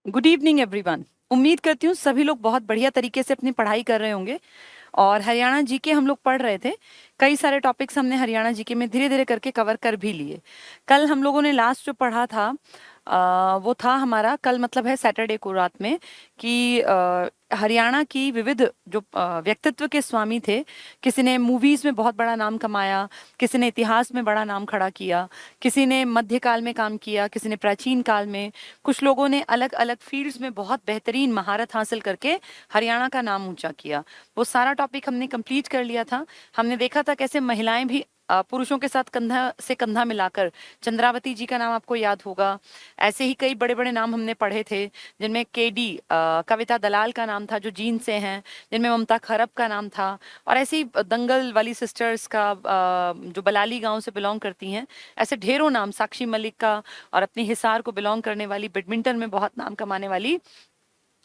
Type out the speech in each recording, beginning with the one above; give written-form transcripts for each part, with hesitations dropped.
Good evening everyone. उम्मीद करती हूँ सभी लोग बहुत बढ़िया तरीके से अपनी पढ़ाई कर रहे होंगे। और हरियाणा जीके हम लोग पढ़ रहे थे। कई सारे टॉपिक्स हमने हरियाणा जीके में धीरे धीरे करके कवर कर भी लिए। कल हम लोगों ने लास्ट जो पढ़ा था वो था हमारा, कल मतलब है सैटरडे को रात में, कि हरियाणा की विविध जो व्यक्तित्व के स्वामी थे। किसी ने मूवीज में बहुत बड़ा नाम कमाया, किसी ने इतिहास में बड़ा नाम खड़ा किया, किसी ने मध्यकाल में काम किया, किसी ने प्राचीन काल में। कुछ लोगों ने अलग अलग फील्ड्स में बहुत बेहतरीन महारत हासिल करके हरियाणा का नाम ऊंचा किया। वो सारा टॉपिक हमने कंप्लीट कर लिया था। हमने देखा था कैसे महिलाएं भी पुरुषों के साथ कंधा से कंधा मिलाकर, चंद्रावती जी का नाम आपको याद होगा, ऐसे ही कई बड़े बड़े नाम हमने पढ़े थे, जिनमें केडी कविता दलाल का नाम था जो जींद से हैं, जिनमें ममता खरब का नाम था, और ऐसे ही दंगल वाली सिस्टर्स का जो बलाली गांव से बिलोंग करती हैं, ऐसे ढेरों नाम, साक्षी मलिक का, और अपनी हिसार को बिलोंग करने वाली, बैडमिंटन में बहुत नाम कमाने वाली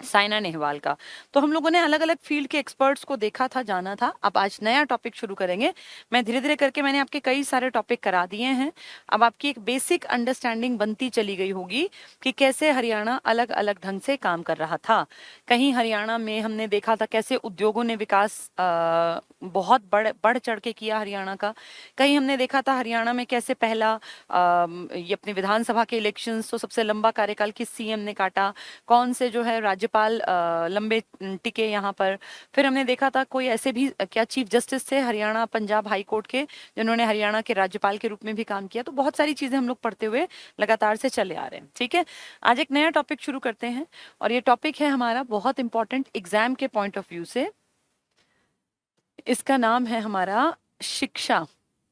साइना नेहवाल का। तो हम लोगों ने अलग अलग फील्ड के एक्सपर्ट्स को देखा था, जाना था। अब आज नया टॉपिक शुरू करेंगे। मैं धीरे धीरे करके मैंने आपके कई सारे टॉपिक करा दिए हैं। अब आपकी एक बेसिक अंडरस्टैंडिंग बनती चली गई होगी कि कैसे हरियाणा अलग अलग ढंग से काम कर रहा था। कहीं हरियाणा में हमने देखा था कैसे उद्योगों ने विकास बहुत बढ़ चढ़ के किया हरियाणा का। कहीं हमने देखा था हरियाणा में कैसे पहला ये अपने विधानसभा के इलेक्शंस, तो सबसे लंबा कार्यकाल किस सीएम ने काटा, कौन से जो है राज्यपाल लंबे टिके यहाँ पर। फिर हमने देखा था कोई ऐसे भी क्या चीफ जस्टिस थे हरियाणा पंजाब हाई कोर्ट के, जिन्होंने हरियाणा के राज्यपाल के रूप में भी काम किया। तो बहुत सारी चीजें हम लोग पढ़ते हुए लगातार से चले आ रहे हैं। ठीक है, आज एक नया टॉपिक शुरू करते हैं, और ये टॉपिक है हमारा बहुत इंपॉर्टेंट एग्जाम के पॉइंट ऑफ व्यू से। इसका नाम है हमारा शिक्षा।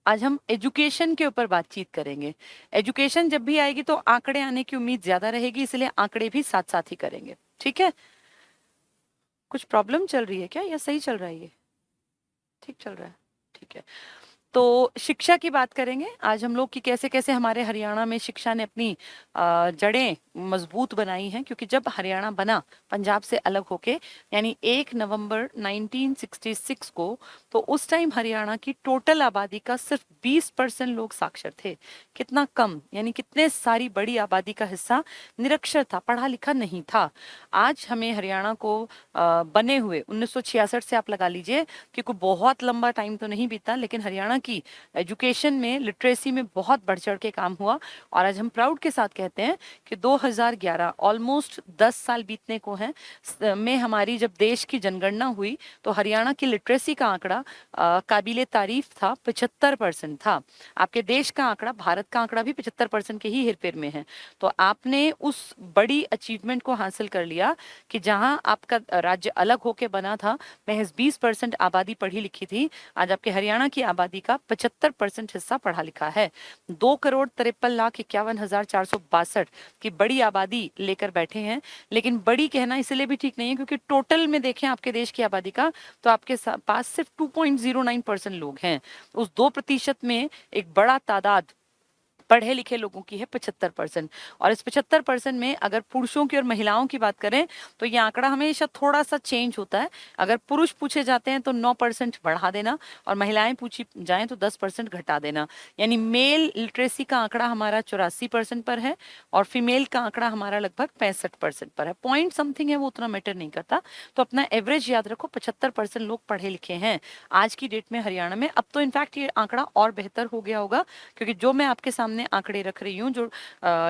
आज हम एजुकेशन के ऊपर बातचीत करेंगे। एजुकेशन जब भी आएगी तो आंकड़े आने की उम्मीद ज्यादा रहेगी, इसलिए आंकड़े भी साथ साथ ही करेंगे। ठीक है, कुछ प्रॉब्लम चल रही है क्या या सही चल रहा है? ये ठीक चल रहा है? ठीक है, तो शिक्षा की बात करेंगे आज हम लोग कि कैसे कैसे हमारे हरियाणा में शिक्षा ने अपनी जड़ें मजबूत बनाई हैं। क्योंकि जब हरियाणा बना पंजाब से अलग होके, यानी 1 नवंबर 1966 को, तो उस टाइम हरियाणा की टोटल आबादी का सिर्फ 20% लोग साक्षर थे। कितना कम, यानी कितने सारी बड़ी आबादी का हिस्सा निरक्षर था, पढ़ा लिखा नहीं था। आज हमें हरियाणा को बने हुए 1966 से आप लगा लीजिए, क्योंकि बहुत लंबा टाइम तो नहीं बीता, लेकिन हरियाणा की एजुकेशन में, लिटरेसी में बहुत बढ़ चढ़ के काम हुआ। और आज हम प्राउड के साथ कहते हैं कि 2011, ऑलमोस्ट 10 साल बीतने को हैं, में हमारी जब देश की जनगणना हुई तो हरियाणा की लिटरेसी का आंकड़ा काबिले तारीफ था, 75% था। आपके देश का आंकड़ा, भारत का आंकड़ा भी 75% के ही हेरफेर में है। तो आपने उस बड़ी अचीवमेंट को हासिल कर लिया कि जहां आपका राज्य अलग होके बना था, महज 20% आबादी पढ़ी लिखी थी, आज आपके हरियाणा की आबादी का 75% हिस्सा पढ़ा लिखा है। 2,53,51,462 की बड़ी आबादी लेकर बैठे हैं। लेकिन बड़ी कहना इसलिए भी ठीक नहीं है क्योंकि टोटल में देखें आपके देश की आबादी का, तो आपके पास सिर्फ 2.09% लोग हैं। उस 2% में एक बड़ा तादाद पढ़े लिखे लोगों की है 75%। और इस 75% में अगर पुरुषों की और महिलाओं की बात करें तो ये आंकड़ा हमेशा थोड़ा सा चेंज होता है। अगर पुरुष पूछे जाते हैं तो 9% बढ़ा देना, और महिलाएं पूछी जाएं तो 10% घटा देना। यानी मेल लिटरेसी का आंकड़ा हमारा 84% पर है, और फीमेल का आंकड़ा हमारा लगभग 65% पर है। पॉइंट समथिंग है, वो उतना मैटर नहीं करता। तो अपना एवरेज याद रखो, 75% लोग पढ़े लिखे हैं आज की डेट में हरियाणा में। अब तो इनफैक्ट ये आंकड़ा और बेहतर हो गया होगा, क्योंकि जो मैं आपके सामने आंकड़े रख रही हूँ, जो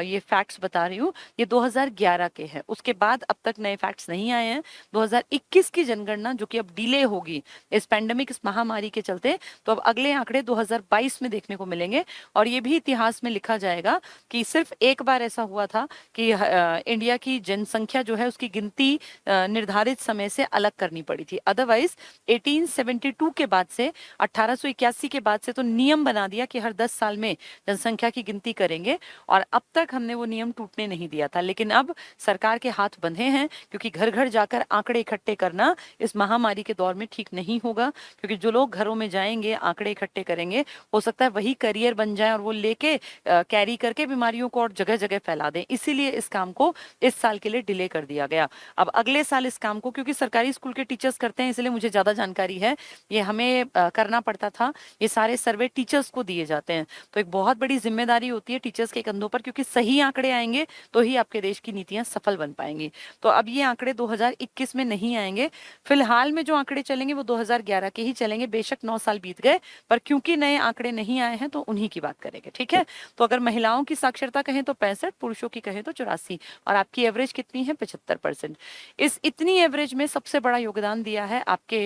ये फैक्ट्स बता रही हूँ, ये 2011 के हैं। उसके बाद अब तक नए फैक्ट्स नहीं आए हैं। 2021 की जनगणना जो कि अब डिले होगी इस पैंडेमिक, इस महामारी के चलते, तो अब अगले आंकड़े 2022 में देखने को मिलेंगे। और ये भी इतिहास में लिखा जाएगा कि सिर्फ एक बार ऐसा हुआ था कि इंडिया की जनसंख्या जो है उसकी गिनती निर्धारित समय से अलग करनी पड़ी थी। अदरवाइज 1872 के बाद से, 1881 के बाद से तो नियम बना दिया कि हर 10 साल में जनसंख्या की गिनती करेंगे, और अब तक हमने वो नियम टूटने नहीं दिया था। लेकिन अब सरकार के हाथ बंधे हैं, क्योंकि घर घर जाकर आंकड़े इकट्ठे करना इस महामारी के दौर में ठीक नहीं होगा। क्योंकि जो लोग घरों में जाएंगे, आंकड़े इकट्ठे करेंगे, हो सकता है वही करियर बन जाए और वो लेके कैरी करके बीमारियों को और जगह जगह फैला दें। इसीलिए इस काम को इस साल के लिए डिले कर दिया गया। अब अगले साल इस काम को, क्योंकि सरकारी स्कूल के टीचर्स करते हैं इसलिए मुझे ज्यादा जानकारी है, ये हमें करना पड़ता था। ये सारे सर्वे टीचर्स को दिए जाते हैं, तो एक बहुत बड़ी जिम्मेदारी जिम्मेदारी होती है टीचर्स के कंधों पर, क्योंकि सही आंकड़े आएंगे तो ही आपके देश की नीतियां सफल बन पाएंगी। तो अब ये आंकड़े 2021 में नहीं आएंगे, फिलहाल में जो आंकड़े चलेंगे वो 2011 के ही चलेंगे। बेशक 9 साल बीत गए, पर क्योंकि नए आंकड़े नहीं आए हैं तो उन्हीं की बात करेंगे, ठीक है। तो अगर महिलाओं की साक्षरता कहें तो 65, पुरुषों की कहें तो 84, और आपकी एवरेज कितनी है? 75%। इस इतनी एवरेज में सबसे बड़ा योगदान दिया है आपके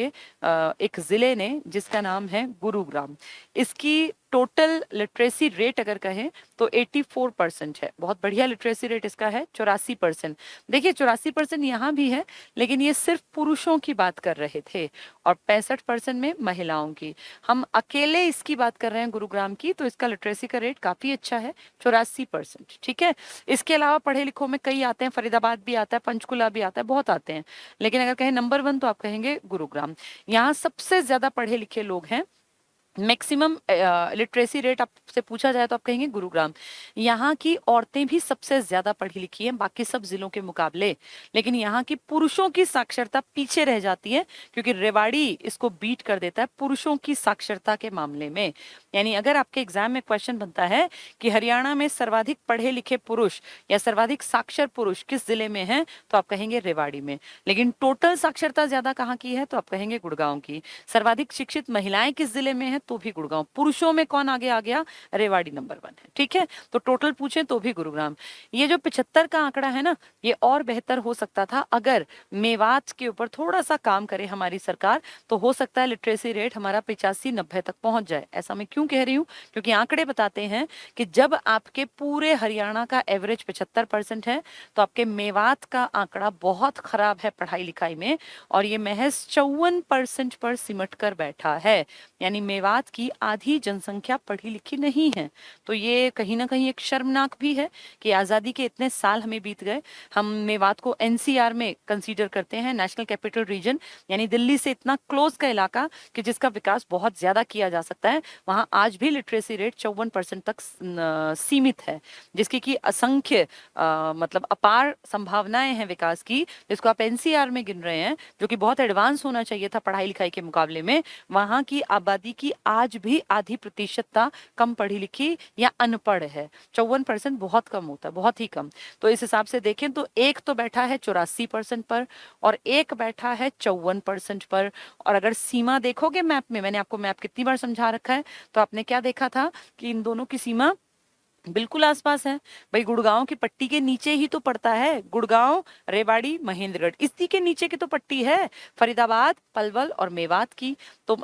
एक जिले ने जिसका नाम है गुरुग्राम। इसकी टोटल लिटरेसी रेट अगर कहें तो 84% है। बहुत बढ़िया लिटरेसी रेट इसका है। 84%, देखिए 84% यहाँ भी है, लेकिन ये सिर्फ पुरुषों की बात कर रहे थे, और 65% में महिलाओं की। हम अकेले इसकी बात कर रहे हैं गुरुग्राम की, तो इसका लिटरेसी का रेट काफी अच्छा है, 84%, ठीक है। इसके अलावा पढ़े लिखों में कई आते हैं, फरीदाबाद भी आता है, पंचकुला भी आता है, बहुत आते हैं, लेकिन अगर कहें नंबर 1 तो आप कहेंगे गुरुग्राम। यहाँ सबसे ज्यादा पढ़े लिखे लोग हैं। मैक्सिमम लिटरेसी रेट आपसे पूछा जाए तो आप कहेंगे गुरुग्राम। यहाँ की औरतें भी सबसे ज्यादा पढ़ी लिखी हैं बाकी सब जिलों के मुकाबले, लेकिन यहाँ की पुरुषों की साक्षरता पीछे रह जाती है, क्योंकि रेवाड़ी इसको बीट कर देता है पुरुषों की साक्षरता के मामले में। यानी अगर आपके एग्जाम में क्वेश्चन बनता है कि हरियाणा में सर्वाधिक पढ़े लिखे पुरुष या सर्वाधिक साक्षर पुरुष किस जिले में है, तो आप कहेंगे रेवाड़ी में। लेकिन टोटल साक्षरता ज्यादा कहाँ की है, तो आप कहेंगे गुड़गांव की। सर्वाधिक शिक्षित महिलाएं किस जिले में है, तो भी गुड़गांव। पुरुषों में कौन आगे आ गया? रेवाड़ी नंबर 1 है, ठीक है। तो टोटल पूछे तो भी गुरुग्राम। ये जो 75 का आंकड़ा है ना, ये और बेहतर हो सकता था अगर मेवात के ऊपर थोड़ा सा काम करे हमारी सरकार, तो हो सकता है लिटरेसी रेट हमारा 85-90 तक पहुंच जाए। ऐसा मैं क्यों कह रही हूँ? क्योंकि आंकड़े बताते हैं कि जब आपके पूरे हरियाणा का एवरेज 75% है, तो आपके मेवात का आंकड़ा बहुत खराब है पढ़ाई लिखाई में, और ये महज 54% पर सिमट कर बैठा है। यानी मेवात की आधी जनसंख्या पढ़ी लिखी नहीं है। तो ये कहीं ना कहीं एक शर्मनाक भी है कि आजादी के इतने साल हमें बीत गए, हम मेवात को एनसीआर में कंसीडर करते हैं, नेशनल कैपिटल रीजन, यानी दिल्ली से इतना क्लोज का इलाका कि जिसका विकास बहुत ज्यादा किया जा सकता है, वहां आज भी लिटरेसी रेट 54% तक सीमित है, जिसकी की असंख्य मतलब अपार संभावनाएं हैं विकास की, जिसको आप एनसीआर में गिन रहे हैं, जो कि बहुत एडवांस होना चाहिए था पढ़ाई लिखाई के मुकाबले में। वहां की आबादी की आज भी आधी प्रतिशतता कम पढ़ी लिखी या अनपढ़ है। 54% बहुत कम होता है, बहुत ही कम। तो इस हिसाब से देखें तो एक तो बैठा है 84% पर, और एक बैठा है 54% पर। और अगर सीमा देखोगे मैप में, मैंने आपको मैप कितनी बार समझा रखा है, तो आपने क्या देखा था कि इन दोनों की सीमा बिल्कुल आसपास है। भाई गुड़गांव की पट्टी के नीचे ही तो पड़ता है, गुड़गांव, रेवाड़ी, महेंद्रगढ़, इसी के नीचे की तो पट्टी है फरीदाबाद, पलवल और मेवात की। तो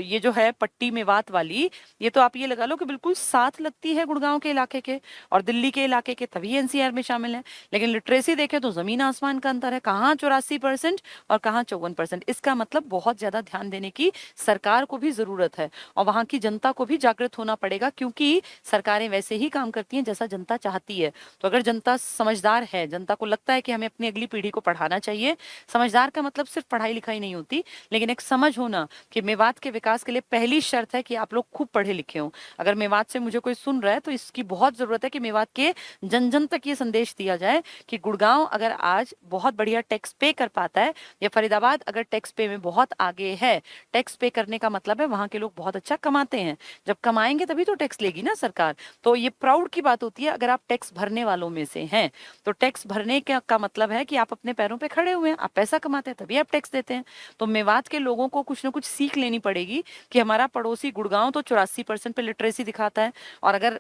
ये जो है पट्टी मेवात वाली, ये तो आप ये लगा लो कि बिल्कुल साथ लगती है गुड़गांव के इलाके के और दिल्ली के इलाके के, तभी एनसीआर में शामिल है। लेकिन लिटरेसी देखें तो जमीन आसमान का अंतर है, कहाँ 84% और कहाँ 54%। इसका मतलब बहुत ज्यादा ध्यान देने की सरकार को भी जरूरत है, और वहां की जनता को भी जागृत होना पड़ेगा, क्योंकि सरकारें वैसे ही काम करती हैं जैसा जनता चाहती है। तो अगर जनता समझदार है, जनता को लगता है कि हमें अपनी अगली पीढ़ी को पढ़ाना चाहिए, समझदार का मतलब सिर्फ पढ़ाई लिखाई नहीं होती, लेकिन एक समझ होना कि मेवात के विकास के लिए पहली शर्त है कि आप लोग खूब पढ़े लिखे हो। अगर मेवात से मुझे कोई सुन रहा है तो इसकी बहुत जरूरत है कि मेवात के जन जन तक ये संदेश दिया जाए कि गुड़गांव अगर आज बहुत बढ़िया टैक्स पे कर पाता है, या फरीदाबाद अगर टैक्स पे में बहुत आगे है, टैक्स पे करने का मतलब है वहां के लोग बहुत अच्छा कमाते हैं, जब कमाएंगे तभी तो टैक्स लेगी ना सरकार। तो ये प्राउड की बात होती है अगर आप टैक्स भरने वालों में से हैं। तो टैक्स भरने का मतलब है कि आप अपने पैरों पे खड़े हुए हैं, आप पैसा कमाते हैं तभी आप टैक्स देते हैं। तो मेवात के लोगों को कुछ ना कुछ सीख लेनी पड़ेगी कि हमारा पड़ोसी गुड़गांव तो 84% पे लिटरेसी दिखाता है, और अगर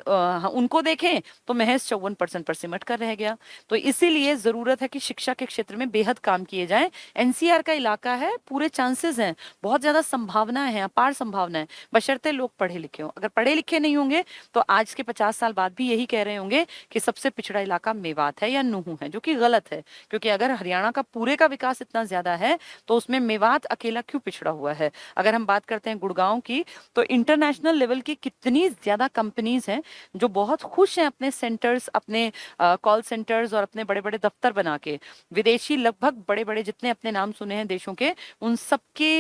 उनको देखें तो महज 54% पर सिमट कर रह गया। तो इसीलिए जरूरत है कि शिक्षा के क्षेत्र में बेहद काम किए जाए। एनसीआर का इलाका है, पूरे चांसेस हैं, बहुत ज्यादा संभावना है, अपार संभावना है, बशर्ते लोग पढ़े लिखे हो। अगर पढ़े लिखे नहीं होंगे तो आज के 50 साल बाद भी यही कह रहे होंगे कि सबसे पिछड़ा इलाका मेवात है या नूहू है, जो कि गलत है। क्योंकि अगर हरियाणा का पूरे का विकास इतना ज्यादा है तो उसमें मेवात अकेला क्यों पिछड़ा हुआ है। अगर हम बात करते हैं गुड़गांव की, तो इंटरनेशनल लेवल की कितनी ज्यादा कंपनीज हैं जो बहुत खुश हैं अपने सेंटर्स, अपने कॉल सेंटर्स और अपने बड़े बड़े दफ्तर बना के। विदेशी लगभग बड़े बड़े जितने अपने नाम सुने हैं देशों के, उन सबके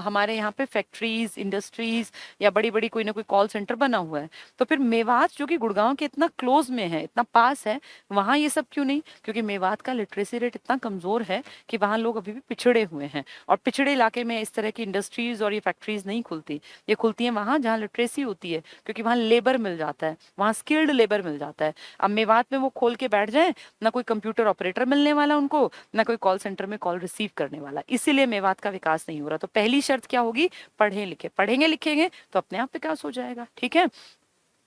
हमारे यहाँ पे फैक्ट्रीज, इंडस्ट्रीज या बड़ी बड़ी कोई ना कोई कॉल सेंटर बना हुआ है। तो फिर मेवात जो कि क्योंकि गुड़गांव के इतना क्लोज में है, इतना पास है, वहां ये सब क्यों नहीं? क्योंकि मेवात का लिटरेसी रेट इतना कमजोर है कि वहां लोग अभी भी पिछड़े हुए हैं, और पिछड़े इलाके में इस तरह की इंडस्ट्रीज और ये फैक्ट्रीज नहीं खुलती। ये खुलती है वहां जहाँ लिटरेसी होती है, क्योंकि वहां लेबर मिल जाता है, वहां स्किल्ड लेबर मिल जाता है। अब मेवात में वो खोल के बैठ जाए, ना कोई कंप्यूटर ऑपरेटर मिलने वाला उनको, ना कोई कॉल सेंटर में कॉल रिसीव करने वाला, इसीलिए मेवात का विकास नहीं हो रहा। तो पहली शर्त क्या होगी? पढ़े लिखे, पढ़ेंगे लिखेंगे तो अपने आप विकास हो जाएगा। ठीक है,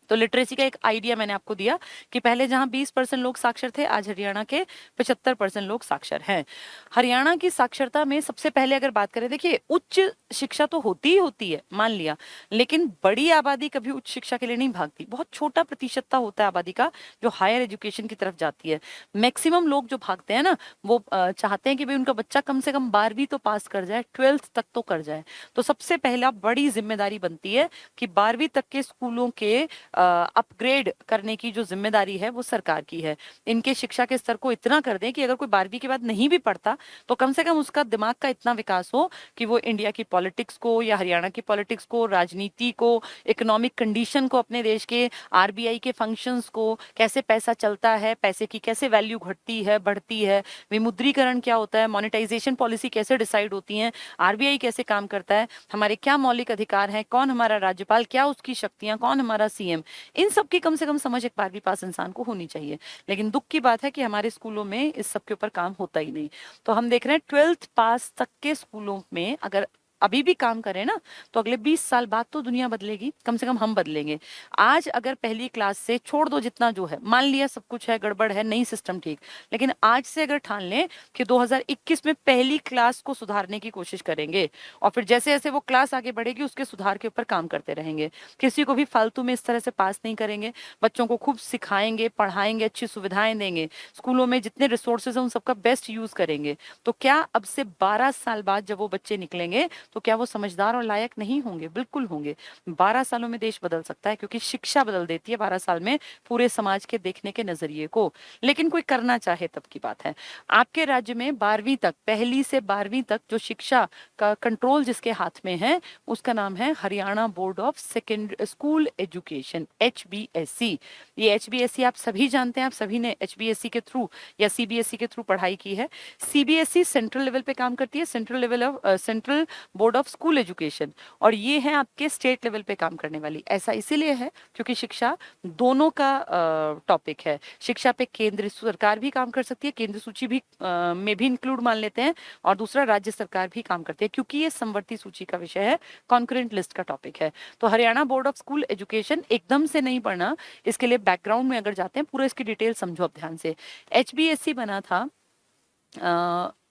तो लिटरेसी का एक आइडिया मैंने आपको दिया कि पहले जहां 20% लोग साक्षर थे, आज हरियाणा के 75% लोग साक्षर हैं। हरियाणा की साक्षरता में सबसे पहले अगर बात करें, देखिए उच्च शिक्षा तो होती ही होती है, मान लिया, लेकिन बड़ी आबादी कभी उच्च शिक्षा के लिए नहीं भागती। बहुत छोटा प्रतिशतता होता है आबादी का जो हायर एजुकेशन की तरफ जाती है। मैक्सिमम लोग जो भागते हैं ना, वो चाहते हैं कि भाई उनका बच्चा कम से कम 12वीं तो पास कर जाए, 12th तक तो कर जाए। तो सबसे पहला बड़ी जिम्मेदारी बनती है कि 12वीं तक के स्कूलों के अपग्रेड करने की जो जिम्मेदारी है वो सरकार की है। इनके शिक्षा के स्तर को इतना कर दें कि अगर कोई 12वीं के बाद नहीं भी पढ़ता तो कम से कम उसका दिमाग का इतना विकास हो कि वो इंडिया की पॉलिटिक्स को या हरियाणा की पॉलिटिक्स को, राजनीति को, इकोनॉमिक कंडीशन को, अपने देश के आरबीआई के फंक्शंस को, कैसे पैसा चलता है, पैसे की कैसे वैल्यू घटती है बढ़ती है, विमुद्रीकरण क्या होता है, मोनेटाइजेशन पॉलिसी कैसे डिसाइड होती है, आरबीआई कैसे काम करता है, हमारे क्या मौलिक अधिकार हैं, कौन हमारा राज्यपाल, क्या उसकी शक्तियां, कौन हमारा सीएम, इन सब की कम से कम समझ एक 12वीं पास इंसान को होनी चाहिए। लेकिन दुख की बात है कि हमारे स्कूलों में इस सब के ऊपर काम होता ही नहीं। तो हम देख रहे हैं 12th पास तक के स्कूलों में अगर अभी भी काम करें ना, तो अगले 20 साल बाद तो दुनिया बदलेगी, कम से कम हम बदलेंगे। आज अगर पहली क्लास से छोड़ दो जितना जो है, मान लिया सब कुछ है, गड़बड़ है, नहीं सिस्टम ठीक, लेकिन आज से अगर ठान लें कि 2021 में पहली क्लास को सुधारने की कोशिश करेंगे, और फिर जैसे जैसे वो क्लास आगे बढ़ेगी उसके सुधार के ऊपर काम करते रहेंगे, किसी को भी फालतू में इस तरह से पास नहीं करेंगे, बच्चों को खूब सिखाएंगे, पढ़ाएंगे, अच्छी सुविधाएं देंगे, स्कूलों में जितने रिसोर्सेज हैं उन सबका बेस्ट यूज करेंगे, तो क्या अब से 12 साल बाद जब वो बच्चे निकलेंगे तो क्या वो समझदार और लायक नहीं होंगे? बिल्कुल होंगे। 12 सालों में देश बदल सकता है, क्योंकि शिक्षा बदल देती है 12 साल में पूरे समाज के देखने के नजरिए को। लेकिन कोई करना चाहे तब की बात है। आपके राज्य में 12वीं तक, पहली से 12वीं तक जो शिक्षा का कंट्रोल जिसके हाथ में है उसका नाम है Haryana board of secondary school education, HBSC। ये HBSC आप सभी जानते हैं, आप सभी ने HBSC के थ्रू या CBSE के थ्रू पढ़ाई की है। CBSE सेंट्रल लेवल पे काम करती है, central level of central board of school education, और ये है आपके स्टेट लेवल पे काम करने वाली। ऐसा इसीलिए है क्योंकि शिक्षा दोनों का टॉपिक है। शिक्षा पे केंद्र सरकार भी काम कर सकती है, केंद्र सूची भी में भी इंक्लूड मान लेते हैं, और दूसरा राज्य सरकार भी काम करती है, क्योंकि ये समवर्ती सूची का विषय है, कॉन्करेंट लिस्ट का टॉपिक है। तो Haryana board of school education एकदम से नहीं पढ़ना, इसके लिए बैकग्राउंड में अगर जाते हैं पूरा इसकी डिटेल समझो अब ध्यान से। HBSC बना था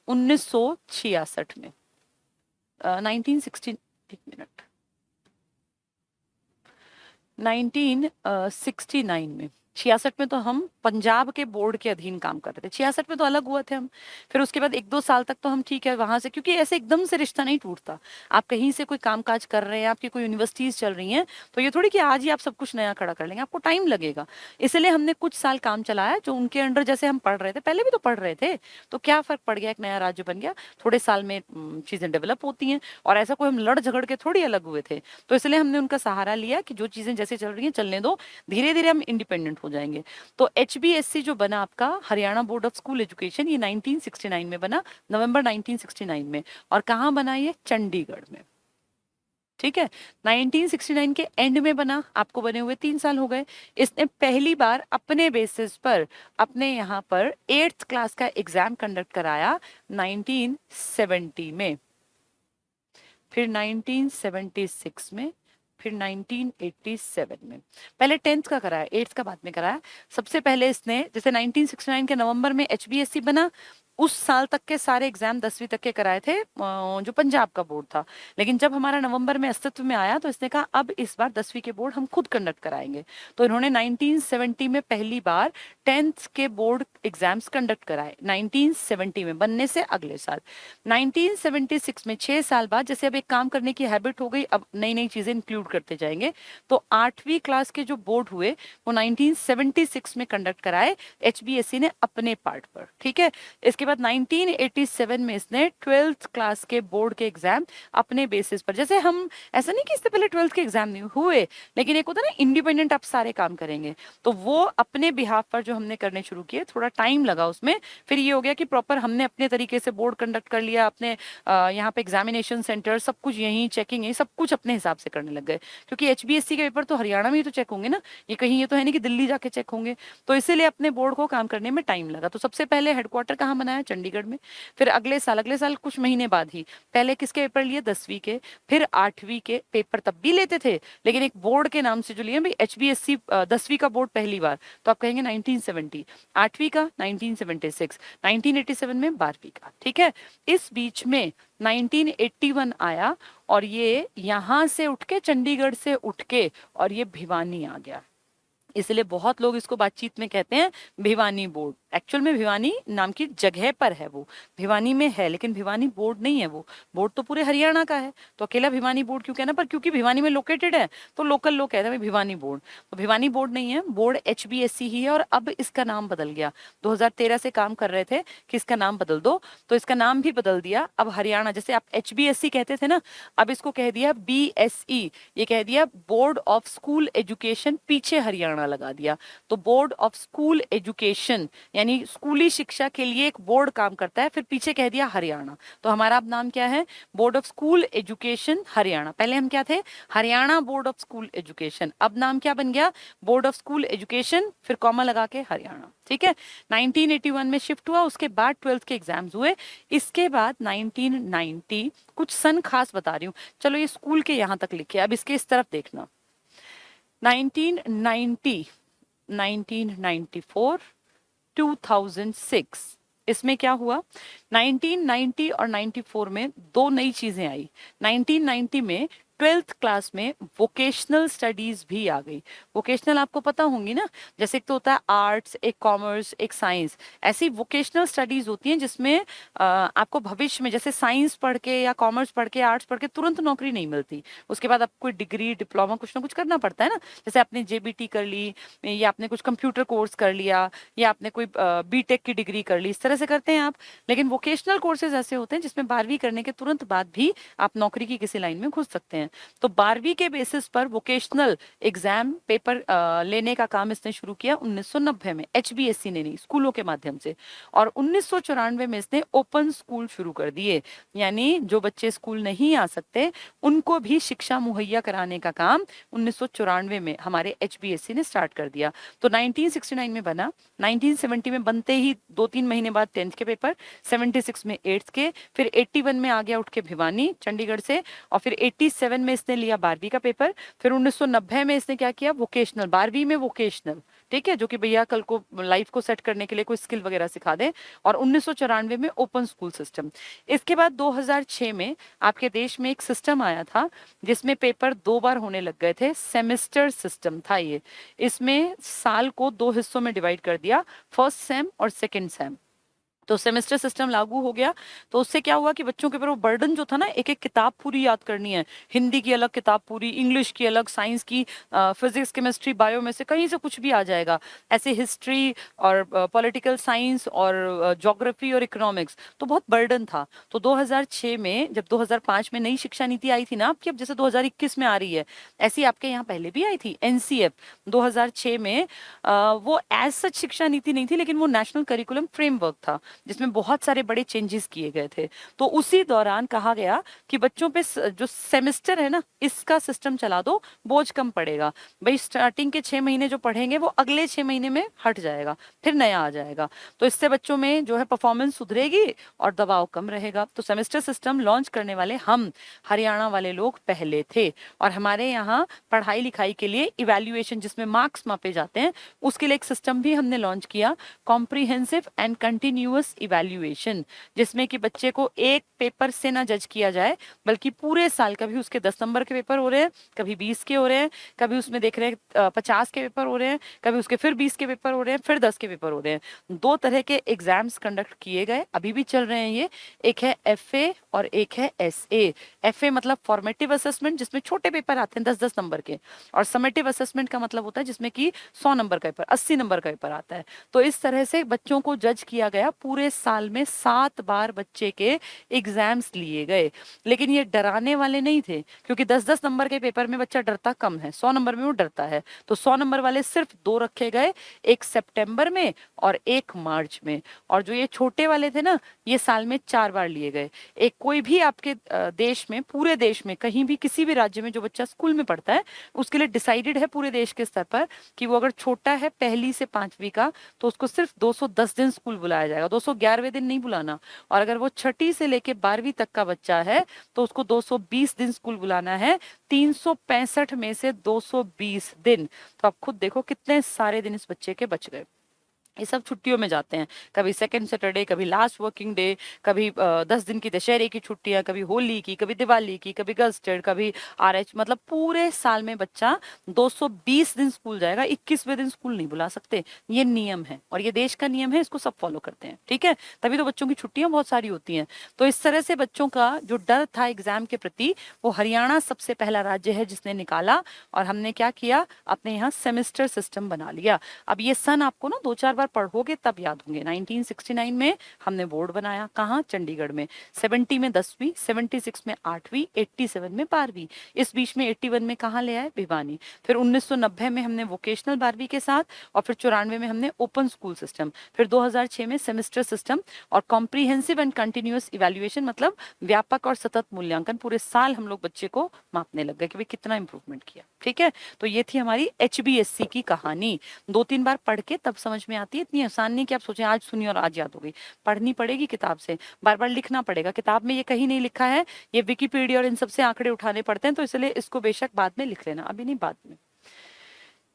1966 में, 1960, एक मिनट, 1969 में। 66 में तो हम पंजाब के बोर्ड के अधीन काम कर रहे थे, 66 में तो अलग हुए थे हम। फिर उसके बाद 1-2 साल तक तो हम ठीक है वहां से, क्योंकि ऐसे एकदम से रिश्ता नहीं टूटता। आप कहीं से कोई कामकाज कर रहे हैं, आपकी कोई यूनिवर्सिटीज चल रही हैं, तो ये थोड़ी कि आज ही आप सब कुछ नया खड़ा कर लेंगे, आपको टाइम लगेगा। इसलिए हमने कुछ साल काम चलाया, जो उनके अंडर जैसे हम पढ़ रहे थे, पहले भी तो पढ़ रहे थे, तो क्या फर्क पड़ गया, एक नया राज्य बन गया, थोड़े साल में चीजें डेवलप होती हैं। और ऐसा कोई हम लड़ झगड़ के थोड़ी अलग हुए थे, तो इसलिए हमने उनका सहारा लिया कि जो चीजें जैसे चल रही हैं चलने दो, धीरे धीरे हम इंडिपेंडेंट हो जाएंगे। तो HBSC जो बना आपका Haryana board of school education, ये 1969 में बना, नवंबर 1969 में। और कहाँ बना ये? चंडीगढ़ में। ठीक है, 1969 के एंड में बना, आपको बने हुए 3 साल हो गए। इसने पहली बार अपने बेसिस पर अपने यहाँ पर 8th क्लास का एग्जाम कंडक्ट कराया 1970 में, फिर 1976 में, फिर 1987 में। पहले 10th का कराया, 8th का बाद में कराया। सबसे पहले इसने, जैसे 1969 के नवंबर में HBSC बना, उस साल तक के सारे एग्जाम 10वीं तक के कराए थे जो पंजाब का बोर्ड था। लेकिन जब हमारा नवंबर में अस्तित्व में आया तो इसने कहा अब इस बार 10वीं के बोर्ड हम खुद कंडक्ट कराएंगे। तो इन्होंने 1970 में पहली बार 10th के बोर्ड एग्जाम्स कंडक्ट कराए, 1970 में, बनने से अगले साल। 1976 में 6 साल बाद, जैसे अब एक काम करने की हैबिट हो गई, अब नई नई चीजें इंक्लूड करते जाएंगे, तो 8वीं क्लास के जो बोर्ड हुए वो 1976 में कंडक्ट कराए HBSC ने अपने पार्ट पर। ठीक है, इसके उसके बाद 1987 में इसने 12th क्लास के बोर्ड के एग्जाम अपने बेसिस पर, जैसे हम ऐसा नहीं कि इससे पहले 12th के एग्जाम नहीं हुए, लेकिन एक होता है ना इंडिपेंडेंट आप सारे काम करेंगे, तो वो अपने बिहाफ पर जो हमने करने शुरू किए, थोड़ा टाइम लगा उसमें, फिर ये हो गया कि प्रॉपर हमने अपने तरीके से बोर्ड कंडक्ट कर लिया, अपने यहाँ पे एग्जामिनेशन सेंटर सब कुछ यहीं, चेकिंग यहीं, सब कुछ अपने हिसाब से करने लग गए, क्योंकि HBSC के पेपर तो हरियाणा में ही तो चेक होंगे ना, ये कहीं ये तो है नहीं कि दिल्ली जाके चेक होंगे, तो इसीलिए अपने बोर्ड को काम करने में टाइम लगा। तो सबसे पहले हेडक्वार्टर कहाँ बनाया? चंडीगढ़ में। फिर अगले साल कुछ महीने बाद ही पहले किसके पेपर लिए? 10वीं के, फिर 8वीं के पेपर तब भी लेते थे, लेकिन एक बोर्ड के नाम से जो लिए भाई HBSC 10वीं का बोर्ड पहली बार, तो आप कहेंगे 1970, 8वीं का 1976, 1987 में 12वीं का, ठीक है। इस बीच में 1981 आया और ये यहां से उठ के, चंडीगढ़ से उठ के, और ये भिवानी आ गया, इसलिए बहुत लोग इसको बातचीत में कहते हैं भिवानी बोर्ड। एक्चुअल में भिवानी नाम की जगह पर है, वो भिवानी में है, लेकिन भिवानी बोर्ड नहीं है, वो बोर्ड तो पूरे हरियाणा का है, तो अकेला भिवानी बोर्ड क्यों कहना? पर क्योंकि भिवानी में लोकेटेड है तो लोकल लोग कहते हैं भिवानी बोर्ड, तो भिवानी बोर्ड नहीं है, बोर्ड HBSC ही है, और अब इसका नाम बदल गया। 2013 से काम कर रहे थे कि इसका नाम बदल दो, तो इसका नाम भी बदल दिया, अब हरियाणा, जैसे आप HBSC कहते थे ना, अब इसको कह दिया BSE, ये कह दिया बोर्ड ऑफ स्कूल एजुकेशन, पीछे हरियाणा लगा दिया, तो बोर्ड ऑफ स्कूल एजुकेशन यानी स्कूली शिक्षा के लिए एक बोर्ड काम करता है, फिर पीछे कह दिया हरियाणा, तो हमारा अब नाम क्या है? Board of school education Haryana. पहले हम क्या थे? Haryana board of school education, अब नाम क्या बन गया? बोर्ड ऑफ स्कूल एजुकेशन, फिर कॉमा लगा के हरियाणा, ठीक है। 1981 में शिफ्ट हुआ, उसके बाद 12th के एग्जाम्स हुए, इसके बाद 1990, कुछ सन खास बता रही हूँ, चलो ये स्कूल के यहां तक लिखे, अब इसके इस तरफ देखना, 1990, 1994, 2006, इसमें क्या हुआ? 1990 और 94 में दो नई चीजें आई। 1990 में 12th क्लास में वोकेशनल स्टडीज भी आ गई। वोकेशनल आपको पता होंगी ना, जैसे एक तो होता है आर्ट्स, एक कॉमर्स, एक साइंस, ऐसी वोकेशनल स्टडीज होती हैं जिसमें आपको भविष्य में, जैसे साइंस पढ़ के या कॉमर्स पढ़ के, आर्ट्स पढ़ के तुरंत नौकरी नहीं मिलती, उसके बाद आपको कोई डिग्री, डिप्लोमा, कुछ ना कुछ करना पड़ता है ना, जैसे आपने JBT कर ली, या आपने कुछ कंप्यूटर कोर्स कर लिया, या आपने कोई BTech की डिग्री कर ली, इस तरह से करते हैं आप। लेकिन वोकेशनल कोर्सेज ऐसे होते हैं जिसमें 12वीं करने के तुरंत बाद भी आप नौकरी की किसी लाइन में घुस सकते हैं। तो 12वीं के बेसिस पर वोकेशनल एग्जाम पेपर लेने का काम इसने शुरू किया 1990 में, HBSC ने नहीं, स्कूलों के माध्यम से, और 1994 में इसने ओपन स्कूल शुरू कर दिए, यानी जो बच्चे स्कूल नहीं आ सकते उनको भी शिक्षा मुहैया कराने का काम 1994 में हमारे HBSC ने स्टार्ट कर दिया। तो 1969 में बना, 1970 में बनते ही 2-3 महीने बाद 10th के पेपर, 76 में 8th के, फिर 81 में आ गया उठ के भिवानी चंडीगढ़ से, और फिर 87 में इसने लिया 12वीं का पेपर, फिर 1990 में इसने क्या किया? वोकेशनल, 12वीं में वोकेशनल, ठीक है, जो कि भैया कल को लाइफ को सेट करने के लिए कोई स्किल वगैरह सिखा दे, और 1994 में ओपन स्कूल सिस्टम। इसके बाद 2006 में आपके देश में एक सिस्टम आया था जिसमें पेपर 2 बार होने लग गए थे, सेमेस्टर सिस्टम था ये, इसमें साल को 2 हिस्सों में डिवाइड कर दिया, फर्स्ट सेम और सेकेंड सेम, तो सेमेस्टर सिस्टम लागू हो गया। तो उससे क्या हुआ कि बच्चों के ऊपर वो बर्डन जो था ना, एक एक किताब पूरी याद करनी है, हिंदी की अलग किताब पूरी, इंग्लिश की अलग, साइंस की, फिजिक्स, केमिस्ट्री, बायो में से कहीं से कुछ भी आ जाएगा, ऐसे हिस्ट्री और पॉलिटिकल साइंस और ज्योग्राफी और इकोनॉमिक्स, तो बहुत बर्डन था। तो 2006 में, जब 2005 में नई शिक्षा नीति आई थी ना आपकी, अब जैसे 2021 में आ रही है, ऐसी आपके यहाँ पहले भी आई थी NCF 2006 में, वो एज सच शिक्षा नीति नहीं थी, लेकिन वो नेशनल करिकुलम फ्रेमवर्क था जिसमें बहुत सारे बड़े चेंजेस किए गए थे। तो उसी दौरान कहा गया कि बच्चों पे जो सेमेस्टर है ना, इसका सिस्टम चला दो, बोझ कम पड़ेगा, भाई स्टार्टिंग के 6 महीने जो पढ़ेंगे वो अगले 6 महीने में हट जाएगा, फिर नया आ जाएगा, तो इससे बच्चों में जो है परफॉर्मेंस सुधरेगी और दबाव कम रहेगा। तो सेमेस्टर सिस्टम लॉन्च करने वाले हम हरियाणा वाले लोग पहले थे, और हमारे यहाँ पढ़ाई लिखाई के लिए इवैल्यूएशन, जिसमें मार्क्स मापे जाते हैं, उसके लिए एक सिस्टम भी हमने लॉन्च किया, कॉम्प्रिहेंसिव एंड कंटिन्यूअस इवैल्यूएशन, जिसमें कि बच्चे को एक पेपर से ना जज किया जाए, बल्कि पूरे साल, कभी उसके 10 नंबर के पेपर हो रहे हैं, कभी 20 के हो रहे हैं, कभी उसमें देख रहे हैं 50 के पेपर हो रहे हैं, कभी उसके फिर 20 के पेपर हो रहे हैं, फिर 10 के पेपर हो रहे हैं। 2 तरह के एग्जाम्स कंडक्ट किए गए, अभी भी चल रहे हैं ये, एक है FA और एक है SA। FA मतलब फॉर्मेटिव असेसमेंट, जिसमें छोटे पेपर आते हैं 10-10 नंबर के, और समेटिव असेसमेंट का मतलब होता है जिसमें कि 100 नंबर का पेपर, 80 नंबर का पेपर आता है। तो इस तरह से बच्चों को जज किया गया पूरे पूरे साल में 7 बार बच्चे के एग्जाम्स लिए गए। लेकिन ये डराने वाले नहीं थे, क्योंकि 10-10 नंबर के पेपर में बच्चा डरता कम है, 100 नंबर में वो डरता है। तो 100 नंबर वाले सिर्फ 2 रखे गए, एक सितंबर में और एक मार्च में। और जो ये छोटे वाले थे ना, ये साल में 4 बार लिए गए। एक कोई भी आपके देश में, पूरे देश में कहीं भी किसी भी राज्य में जो बच्चा स्कूल में पढ़ता है, उसके लिए डिसाइडेड है पूरे देश के स्तर पर कि वो अगर छोटा है 1ली से 5वीं का, तो उसको सिर्फ 210 दिन स्कूल बुलाया जाएगा, 211वें दिन नहीं बुलाना। और अगर वो 6ठी से लेके 12वीं तक का बच्चा है तो उसको 220 दिन स्कूल बुलाना है, 365 में से 220 दिन। तो आप खुद देखो कितने सारे दिन इस बच्चे के बच गए। ये सब छुट्टियों में जाते हैं, कभी सेकंड सैटरडे, कभी लास्ट वर्किंग डे, कभी 10 दिन की दशहरे की छुट्टियां, कभी होली की, कभी दिवाली की, कभी गस्टेड, कभी RH। मतलब पूरे साल में बच्चा 220 दिन स्कूल जाएगा, 21वें दिन स्कूल नहीं बुला सकते। ये नियम है और ये देश का नियम है, इसको सब फॉलो करते हैं, ठीक है। तभी तो बच्चों की छुट्टियां बहुत सारी होती हैं। तो इस तरह से बच्चों का जो डर था एग्जाम के प्रति, वो हरियाणा सबसे पहला राज्य है जिसने निकाला। और हमने क्या किया, अपने यहाँ सेमेस्टर सिस्टम बना लिया। अब ये सन आपको ना 2-4 बार पढ़ोगे तब याद होंगे। 1969 में हमने बोर्ड बनाया, कहाँ, चंडीगढ़ में। 70 में 10वीं, 76 में 8वीं, 87 में 12वीं। इस बीच में 81 में कहाँ ले आए, भिवानी। फिर 1990 में हमने वोकेशनल 12वीं के साथ, और फिर 94 में हमने ओपन स्कूल सिस्टम। फिर 2006 में सेमेस्टर सिस्टम और कॉम्प्रिहेंसिव एंड कंटिन्यूअस इवैल्यूएशन, मतलब व्यापक और सतत मूल्यांकन। पूरे साल हम लोग बच्चे को मापने लग गए कि भाई कितना इंप्रूवमेंट किया, ठीक है। तो ये थी हमारी HBSC की कहानी। 2-3 बार पढ़ के तब समझ में आती है, इतनी आसान नहीं कि आप सोचें आज सुनी और आज याद हो गई। पढ़नी पड़ेगी किताब से, बार बार लिखना पड़ेगा। किताब में ये कहीं नहीं लिखा है, ये विकिपीडिया और इन सबसे आंकड़े उठाने पड़ते हैं, तो इसलिए इसको बेशक बाद में लिख लेना, अभी नहीं, बाद में।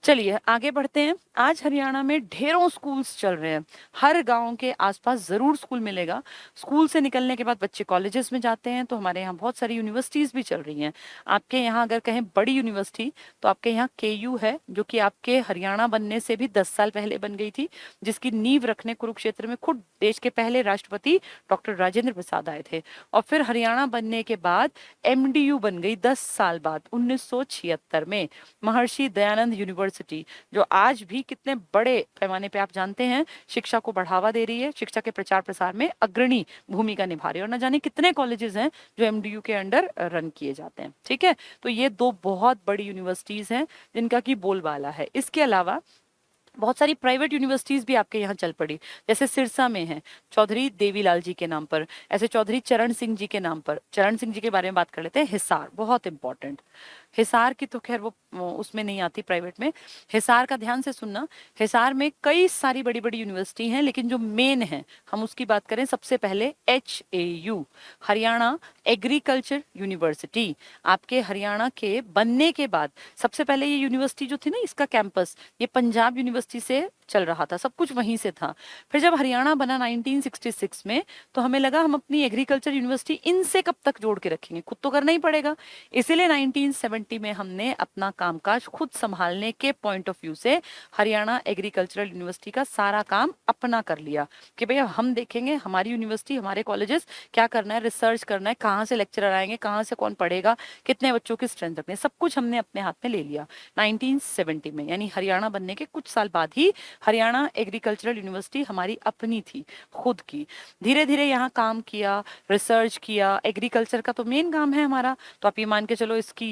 चलिए आगे बढ़ते हैं। आज हरियाणा में ढेरों स्कूल्स चल रहे हैं, हर गांव के आसपास जरूर स्कूल मिलेगा। स्कूल से निकलने के बाद बच्चे कॉलेजेस में जाते हैं, तो हमारे यहाँ बहुत सारी यूनिवर्सिटीज भी चल रही हैं। आपके यहाँ अगर कहें बड़ी यूनिवर्सिटी, तो आपके यहाँ KU है, जो कि आपके हरियाणा बनने से भी 10 साल पहले बन गई थी, जिसकी नींव रखने कुरुक्षेत्र में खुद देश के पहले राष्ट्रपति डॉक्टर राजेंद्र प्रसाद आए थे। और फिर हरियाणा बनने के बाद MDU बन गई 10 साल बाद, 1976 में, महर्षि दयानंद यूनिवर्सिटी, जो आज भी कितने बड़े पैमाने पे आप जानते हैं शिक्षा को बढ़ावा दे रही है, शिक्षा के प्रचार प्रसार में अग्रणी भूमिका निभा रही है। और न जाने कितने कॉलेजेस हैं जो MDU के अंडर रन किए जाते हैं, ठीक है। तो ये 2 बहुत बड़ी यूनिवर्सिटीज हैं जिनका की बोलबाला है। इसके अलावा बहुत सारी प्राइवेट यूनिवर्सिटीज भी आपके यहाँ चल पड़ी, जैसे सिरसा में है चौधरी देवीलाल जी के नाम पर, ऐसे चौधरी चरण सिंह जी के नाम पर। चरण सिंह जी के बारे में बात कर लेते हैं। हिसार बहुत इंपॉर्टेंट, हिसार की तो खैर वो उसमें नहीं आती प्राइवेट में। हिसार का ध्यान से सुनना, हिसार में कई सारी बड़ी बड़ी यूनिवर्सिटी हैं, लेकिन जो मेन है हम उसकी बात करें, सबसे पहले HAU, हरियाणा एग्रीकल्चर यूनिवर्सिटी। आपके हरियाणा के बनने के बाद सबसे पहले ये यूनिवर्सिटी जो थी ना, इसका कैंपस ये पंजाब यूनिवर्सिटी से चल रहा था, सब कुछ वहीं से था। फिर जब हरियाणा बना 1966 में, तो हमें लगा हम अपनी एग्रीकल्चर यूनिवर्सिटी इनसे कब तक जोड़ के रखेंगे, खुद तो करना ही पड़ेगा। इसीलिए 1970 में हमने अपना कामकाज खुद संभालने के पॉइंट ऑफ व्यू से हरियाणा एग्रीकल्चरल यूनिवर्सिटी का सारा काम अपना कर लिया कि भैया हम देखेंगे हमारी यूनिवर्सिटी, हमारे कॉलेजेस क्या करना है, रिसर्च करना है, कहाँ से लेक्चरर आएंगे, कहाँ से कौन पढ़ेगा, कितने बच्चों की स्ट्रेंथ रखनी है, सब कुछ हमने अपने हाथ में ले लिया 1970 में। यानी हरियाणा बनने के कुछ साल बाद ही हरियाणा एग्रीकल्चरल यूनिवर्सिटी हमारी अपनी थी, खुद की। धीरे धीरे यहाँ काम किया, रिसर्च किया। एग्रीकल्चर का तो मेन काम है हमारा, तो आप ये मान के चलो इसकी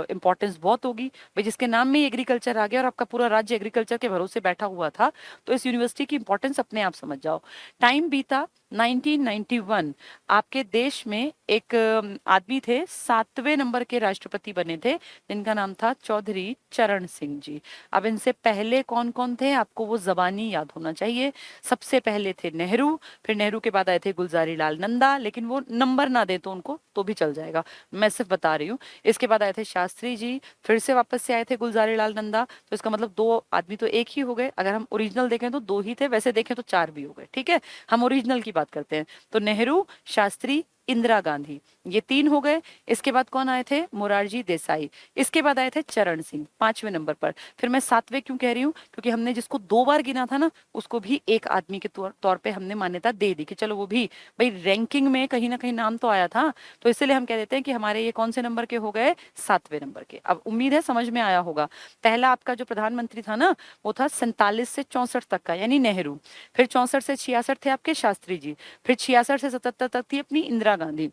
इंपॉर्टेंस बहुत होगी भाई। जिसके नाम में एग्रीकल्चर आ गया और आपका पूरा राज्य एग्रीकल्चर के भरोसे बैठा हुआ था, तो इस यूनिवर्सिटी की इंपॉर्टेंस अपने आप समझ जाओ। टाइम बीता 1991, आपके देश में एक आदमी थे, 7वें नंबर के राष्ट्रपति बने थे, जिनका नाम था चौधरी चरण सिंह जी। अब इनसे पहले कौन कौन थे आपको वो जबानी याद होना चाहिए। सबसे पहले थे नेहरू, फिर नेहरू के बाद आए थे गुलजारी लाल नंदा, लेकिन वो नंबर ना दे तो उनको तो भी चल जाएगा, मैं सिर्फ बता रही हूँ। इसके बाद आए थे शास्त्री जी, फिर से वापस से आए थे गुलजारी लाल नंदा। तो इसका मतलब 2 आदमी तो एक ही हो गए, अगर हम ओरिजिनल देखें तो 2 ही थे, वैसे देखें तो 4 भी हो गए, ठीक है। हम ओरिजिनल की बात करते हैं, तो नेहरू, शास्त्री, इंदिरा गांधी। ये 3 हो गए। इसके बाद कौन आए थे? मोरारजी देसाई। इसके बाद आए थे चरण सिंह 5वें नंबर पर। फिर मैं 7वें क्यों कह रही हूँ? क्योंकि हमने जिसको 2 बार गिना था ना, उसको भी एक आदमी के तौर पे हमने मान्यता दे दी कि चलो वो भी भाई रैंकिंग में कहीं ना कहीं नाम तो आया था, तो इसलिए हम कह देते हैं कि हमारे ये कौन से नंबर के हो गए? 7वें नंबर के। अब उम्मीद है समझ में आया होगा। पहला आपका जो प्रधानमंत्री था ना, वो था 47 से 64 तक का, यानी नेहरू। फिर 64 से 66 थे आपके शास्त्री जी। फिर 66 से 77 तक थी अपनी इंदिरा गांधी।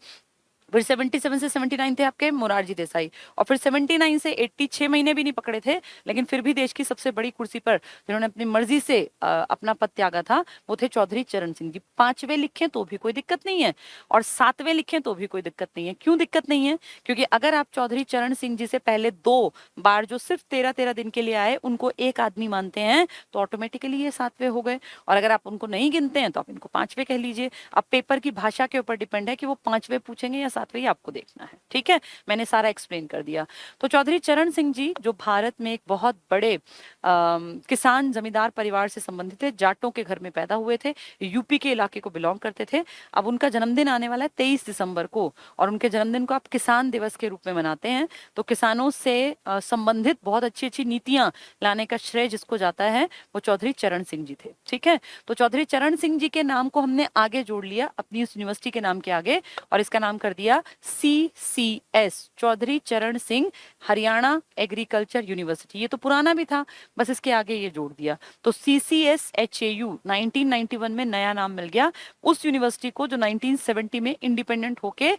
फिर 77 से 79 थे आपके मोरारजी देसाई। और फिर 79 से 80 6 महीने भी नहीं पकड़े थे, लेकिन फिर भी देश की सबसे बड़ी कुर्सी पर जिन्होंने अपनी मर्जी से अपना पद त्यागा था, वो थे चौधरी चरण सिंह जी। 5वें लिखें तो भी कोई दिक्कत नहीं है, और 7वें लिखें तो भी कोई दिक्कत नहीं है। क्यों दिक्कत नहीं है? क्योंकि अगर आप चौधरी चरण सिंह जी से पहले 2 बार जो सिर्फ 13-13 दिन के लिए आए, उनको एक आदमी मानते हैं, तो ऑटोमेटिकली ये 7वें हो गए। और अगर आप उनको नहीं गिनते हैं तो आप इनको 5वें कह लीजिए। अब पेपर की भाषा के ऊपर डिपेंड है कि वो 5वें पूछेंगे या 7वें, आपको देखना है। ठीक है, मैंने सारा एक्सप्लेन कर दिया। तो चौधरी चरण सिंह जी जो भारत में एक बहुत बड़े किसान जमींदार परिवार से संबंधित थे, जाटों के घर में पैदा हुए थे, यूपी के इलाके को बिलोंग करते थे। अब उनका जन्मदिन आने वाला है 23 दिसंबर को, और उनके जन्मदिन को आप किसान दिवस के रूप में मनाते हैं। तो किसानों से संबंधित बहुत अच्छी अच्छी नीतियां लाने का श्रेय जिसको जाता है, वो चौधरी चरण सिंह जी थे। ठीक है, तो चौधरी चरण सिंह जी के नाम को हमने आगे जोड़ लिया अपनी उस यूनिवर्सिटी के नाम के आगे, और इसका नाम कर दिया CCS, चौधरी चरण सिंह हरियाणा एग्रीकल्चर यूनिवर्सिटी। ये तो पुराना भी था, बस इसके आगे ये जोड़ दिया। तो CCS HAU 1991 में नया नाम मिल गया उस यूनिवर्सिटी को जो 1970 में इंडिपेंडेंट होके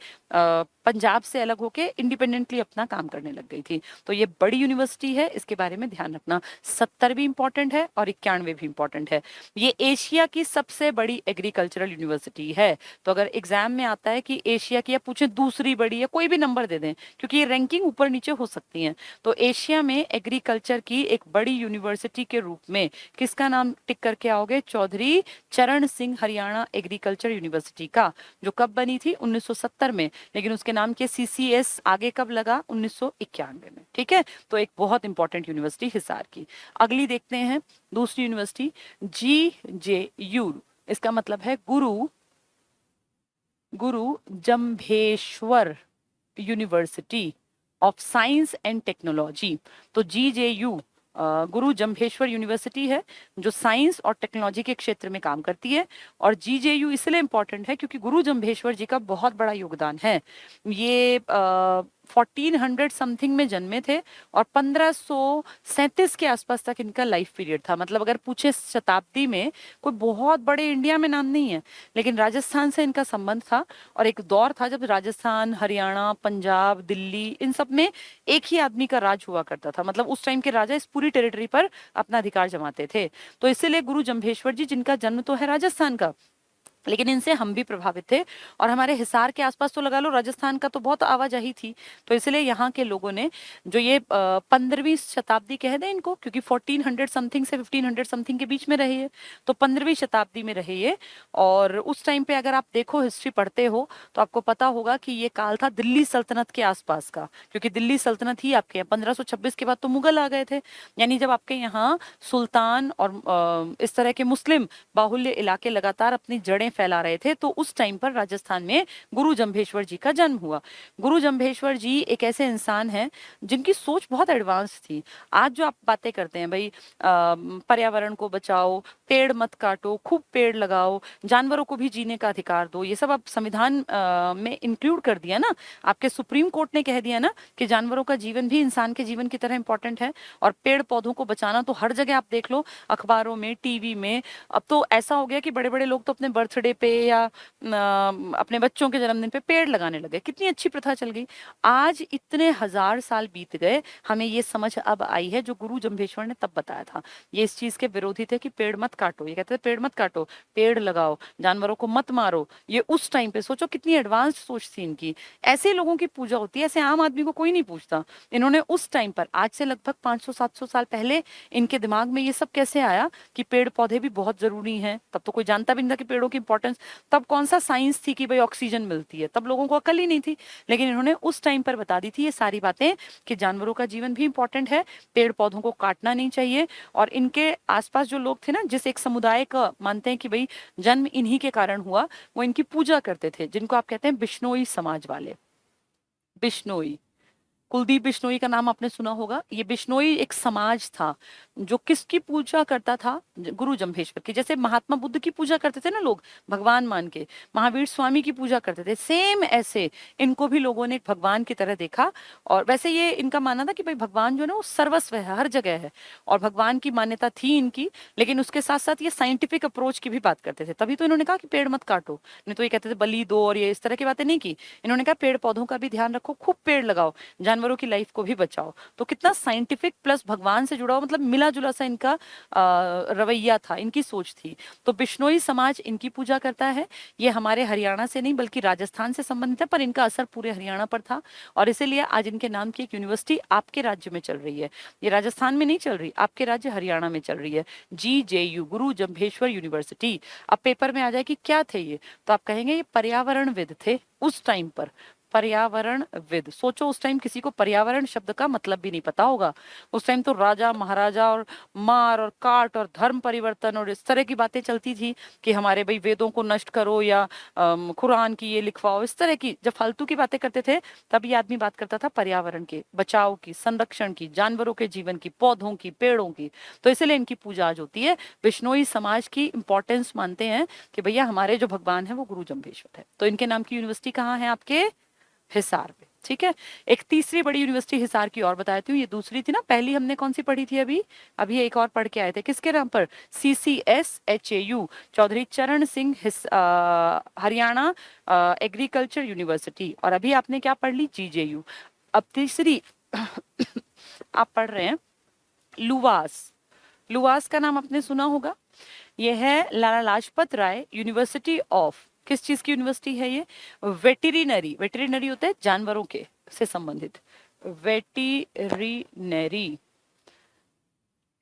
पंजाब से अलग होके इंडिपेंडेंटली अपना काम करने लग गई थी। तो ये बड़ी यूनिवर्सिटी है, इसके बारे में ध्यान रखना। 70 भी इंपॉर्टेंट है और 91 भी इंपॉर्टेंट है। ये एशिया की सबसे बड़ी एग्रीकल्चरल यूनिवर्सिटी है। तो अगर एग्जाम में आता है कि एशिया की, या पूछे दूसरी बड़ी, या कोई भी नंबर दे दें, क्योंकि ये रैंकिंग ऊपर नीचे हो सकती है, तो एशिया में एग्रीकल्चर की एक बड़ी यूनिवर्सिटी के रूप में किसका नाम टिक करके आओगे? चौधरी चरण सिंह हरियाणा एग्रीकल्चर यूनिवर्सिटी का, जो कब बनी थी? 1970 में, लेकिन उसके नाम के CCS आगे कब लगा? 1991 में। ठीक है, तो एक बहुत इंपॉर्टेंट यूनिवर्सिटी हिसार की। अगली देखते हैं दूसरी यूनिवर्सिटी, GJU। इसका मतलब है गुरु Jambheshwar university of science and technology. तो GJU गुरु जम्भेश्वर यूनिवर्सिटी है, जो साइंस और टेक्नोलॉजी के क्षेत्र में काम करती है। और GJU इसलिए इंपॉर्टेंट है क्योंकि गुरु जम्भेश्वर जी का बहुत बड़ा योगदान है। ये 1400 समथिंग में जन्मे थे, और 1537 के आसपास तक इनका लाइफ पीरियड था। मतलब अगर पूछे शताब्दी में, कोई बहुत बड़े इंडिया में नाम नहीं है, लेकिन राजस्थान से इनका संबंध था। और एक दौर था जब राजस्थान, हरियाणा, पंजाब, दिल्ली, इन सब में एक ही आदमी का राज हुआ करता था। मतलब उस टाइम के राजा इस पूरी टेरिटरी पर अपना अधिकार जमाते थे। तो इसीलिए गुरु जम्भेश्वर जी, जिनका जन्म तो है राजस्थान का, लेकिन इनसे हम भी प्रभावित थे। और हमारे हिसार के आसपास तो लगा लो राजस्थान का तो बहुत आवाजाही थी। तो इसलिए यहाँ के लोगों ने जो ये 15वीं शताब्दी कह दें इनको, क्योंकि 1400 समथिंग से 1500 समथिंग के बीच में रहे ये, तो 15वीं शताब्दी में रहे ये। और उस टाइम पे अगर आप देखो, हिस्ट्री पढ़ते हो, तो आपको पता होगा कि ये काल था दिल्ली सल्तनत के आसपास का, क्योंकि दिल्ली सल्तनत ही आपके यहाँ 1526 के बाद तो मुगल आ गए थे। यानी जब आपके यहाँ सुल्तान और इस तरह के मुस्लिम बाहुल्य इलाके लगातार अपनी जड़ें फैला रहे थे, तो उस टाइम पर राजस्थान में गुरु जम्भेश्वर जी का जन्म हुआ। गुरु जम्भेश्वर जी एक ऐसे इंसान हैं जिनकी सोच बहुत एडवांस थी। आज जो आप बातें करते हैं भाई, पर्यावरण को बचाओ, पेड़ मत काटो, खूब पेड़ लगाओ, जानवरों को भी जीने का अधिकार दो, ये सब आप संविधान में इंक्लूड कर दिया ना। आपके सुप्रीम कोर्ट ने कह दिया ना कि जानवरों का जीवन भी इंसान के जीवन की तरह इंपॉर्टेंट है। और पेड़ पौधों को बचाना तो हर जगह आप देख लो, अखबारों में, टीवी में। अब तो ऐसा हो गया कि बड़े बड़े लोग तो अपने बर्थडे पे या अपने बच्चों के जन्मदिन पे पेड़ लगाने लगे। कितनी अच्छी प्रथा चल गई। आज इतने 1000 साल बीत गए, हमें ये समझ अब आई है जो गुरु जम्भेश्वर ने तब बताया था। ये इस चीज के विरोधी थे कि पेड़ मत काटो, ये कहते थे पेड़ मत काटो, पेड़ लगाओ, जानवरों को मत मारो। ये उस टाइम पे सोचो कितनी एडवांस सोच थी इनकी। ऐसे लोगों की पूजा होती है, ऐसे आम आदमी को कोई नहीं पूछता। इन्होंने उस टाइम पर, आज से लगभग 500-700 साल पहले, इनके दिमाग में ये सब कैसे आया कि पेड़ पौधे भी बहुत जरूरी हैं। तब तो कोई जानता भी नहीं था कि पेड़ों की इंपॉर्टेंस, तब कौन सा साइंस थी कि भाई ऑक्सीजन मिलती है, तब लोगों को अकल ही नहीं थी। लेकिन इन्होंने उस टाइम पर बता दी थी ये सारी बातें कि जानवरों का जीवन भी इंपॉर्टेंट है, पेड़ पौधों को काटना नहीं चाहिए। और इनके आसपास जो लोग थे ना, जिस एक समुदाय का मानते हैं कि भाई जन्म इन्हीं के कारण हुआ, वो इनकी पूजा करते थे, जिनको आप कहते हैं बिश्नोई समाज वाले। बिश्नोई, कुलदीप बिश्नोई का नाम आपने सुना होगा। ये बिश्नोई एक समाज था जो किसकी पूजा करता था, गुरु जम्भेश्वर की। जैसे महात्मा बुद्ध की पूजा करते थे ना लोग, भगवान मान के, महावीर स्वामी की पूजा करते थे, सेम ऐसे इनको भी लोगों ने एक भगवान की तरह देखा। और वैसे ये इनका मानना था कि भाई भगवान जो है ना वो सर्वस्व है, हर जगह है, और भगवान की मान्यता थी इनकी। लेकिन उसके साथ साथ ये साइंटिफिक अप्रोच की भी बात करते थे, तभी तो इन्होंने कहा कि पेड़ मत काटो। नहीं तो ये कहते थे बलि दो और ये इस तरह की बातें नहीं की। इन्होंने कहा पेड़ पौधों का भी ध्यान रखो, खूब पेड़ लगाओ, जानवरों की लाइफ को भी बचाओ। तो कितना साइंटिफिक प्लस भगवान से जुड़ा हुआ, मतलब मिला जुला सा इनका रवैया था, इनकी सोच थी। तो बिश्नोई समाज इनकी पूजा करता है। ये हमारे हरियाणा से नहीं बल्कि राजस्थान से संबंधित है, पर इनका असर पूरे हरियाणा पर था, और इसीलिए आज इनके नाम की एक यूनिवर्सिटी आपके राज्य में चल रही है। ये राजस्थान में नहीं चल रही, आपके राज्य हरियाणा में चल रही है, GJU, गुरु जम्भेश्वर यूनिवर्सिटी। अब पेपर में आ जाए कि क्या थे ये, तो आप कहेंगे ये पर्यावरणविद थे उस टाइम पर। पर्यावरणविद, सोचो उस टाइम किसी को पर्यावरण शब्द का मतलब भी नहीं पता होगा। उस टाइम तो राजा महाराजा और मार और काट और धर्म परिवर्तन और इस तरह की बातें चलती थी कि हमारे भाई वेदों को नष्ट करो या कुरान की ये लिखवाओ, इस तरह की जब फालतू की बातें करते थे, तब ये आदमी बात करता था पर्यावरण के बचाव की, संरक्षण की, जानवरों के जीवन की, पौधों की, पेड़ों की। तो इसलिए इनकी पूजा आज होती है। बिश्नोई समाज की इंपॉर्टेंस मानते हैं कि भैया हमारे जो भगवान है वो गुरु जम्भेश्वर है। तो इनके नाम की यूनिवर्सिटी कहाँ है, आपके हिसार पे। ठीक है, एक तीसरी बड़ी यूनिवर्सिटी हिसार की और बता देती हूँ। ये दूसरी थी ना, पहली हमने कौन सी पढ़ी थी अभी, अभी एक और पढ़ के आए थे, किसके नाम पर, CCSHAU, चौधरी चरण सिंह हरियाणा एग्रीकल्चर यूनिवर्सिटी। और अभी आपने क्या पढ़ ली, GJU। अब तीसरी आप पढ़ रहे हैं लुवास। लुवास का नाम आपने सुना होगा, यह है लाला लाजपत राय यूनिवर्सिटी ऑफ, किस चीज की यूनिवर्सिटी है ये, वेटरिनरी। वेटरिनरी होते हैं जानवरों के से संबंधित, वेटरिनरी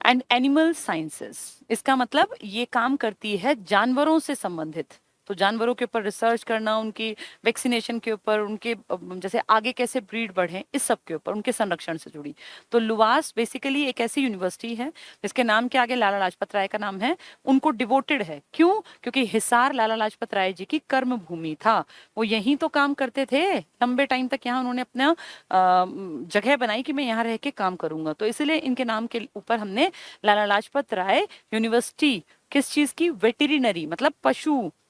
एंड एनिमल साइंसेस। इसका मतलब ये काम करती है जानवरों से संबंधित, तो जानवरों के ऊपर रिसर्च करना, उनकी वैक्सीनेशन के ऊपर, उनके जैसे आगे कैसे ब्रीड बढ़े, इस सब के ऊपर, उनके संरक्षण से जुड़ी। तो लुवास बेसिकली एक ऐसी यूनिवर्सिटी है जिसके नाम के आगे लाला लाजपत राय का नाम है, उनको डिवोटेड है। क्यों, क्योंकि हिसार लाला लाजपत राय जी की कर्म भूमि था, वो यहीं तो काम करते थे लंबे टाइम तक, यहाँ उन्होंने अपना जगह बनाई कि मैं यहाँ रह के काम करूंगा। तो इसलिए इनके नाम के ऊपर हमने लाला लाजपत राय यूनिवर्सिटी, किस चीज की, वेटरिनरी मतलब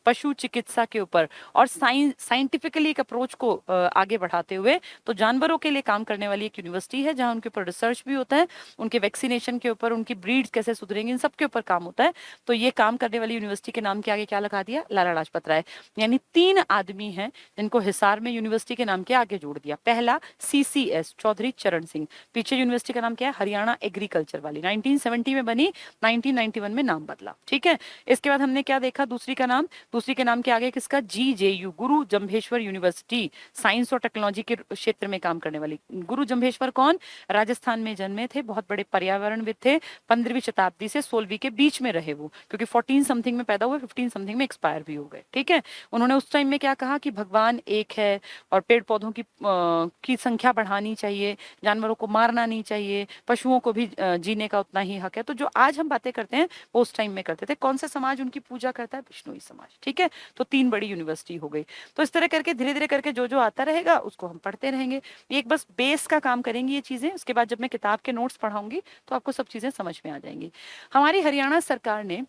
पशु चिकित्सा के ऊपर, और साइंटिफिकली एक अप्रोच को आगे बढ़ाते हुए, तो जानवरों के लिए काम करने वाली एक यूनिवर्सिटी है, जहां उनके ऊपर रिसर्च भी होता है, उनके वैक्सीनेशन के ऊपर, उनकी ब्रीड्स कैसे सुधरेंगे, इन सब के ऊपर काम होता है। तो ये काम करने वाली यूनिवर्सिटी के नाम के आगे क्या लगा दिया, लाला लाजपत राय। यानी 3 आदमी हैं जिनको हिसार में यूनिवर्सिटी के नाम के आगे जोड़ दिया। पहला CCS, चौधरी चरण सिंह। पीछे यूनिवर्सिटी का नाम क्या है, हरियाणा एग्रीकल्चर वाली, 1970 में बनी, 1991 में नाम बदला। ठीक है, इसके बाद हमने क्या देखा, दूसरी का नाम, दूसरी के नाम के आगे किसका, GJU, गुरु जम्भेश्वर यूनिवर्सिटी, साइंस और टेक्नोलॉजी के क्षेत्र में काम करने वाली। गुरु जम्भेश्वर कौन, राजस्थान में जन्मे थे, बहुत बड़े पर्यावरणविद थे, 15वीं शताब्दी से 16वीं के बीच में रहे वो, क्योंकि 14 समथिंग में पैदा हुए, 15 समथिंग में एक्सपायर भी हो गए। ठीक है, उन्होंने उस टाइम में क्या कहा कि भगवान एक है और पेड़ पौधों की संख्या बढ़ानी चाहिए, जानवरों को मारना नहीं चाहिए, पशुओं को भी जीने का उतना ही हक है। तो जो आज हम बातें करते हैं वो उस टाइम में करते थे। कौन सा समाज उनकी पूजा करता है, बिश्नोई समाज। ठीक है, तो 3 बड़ी यूनिवर्सिटी हो गई। तो इस तरह करके धीरे धीरे करके जो जो आता रहेगा उसको हम पढ़ते रहेंगे। एक बस बेस का काम करेंगी ये चीजें, उसके बाद जब मैं किताब के नोट्स पढ़ाऊंगी तो आपको सब चीजें समझ में आ जाएंगी। हमारी हरियाणा सरकार ने,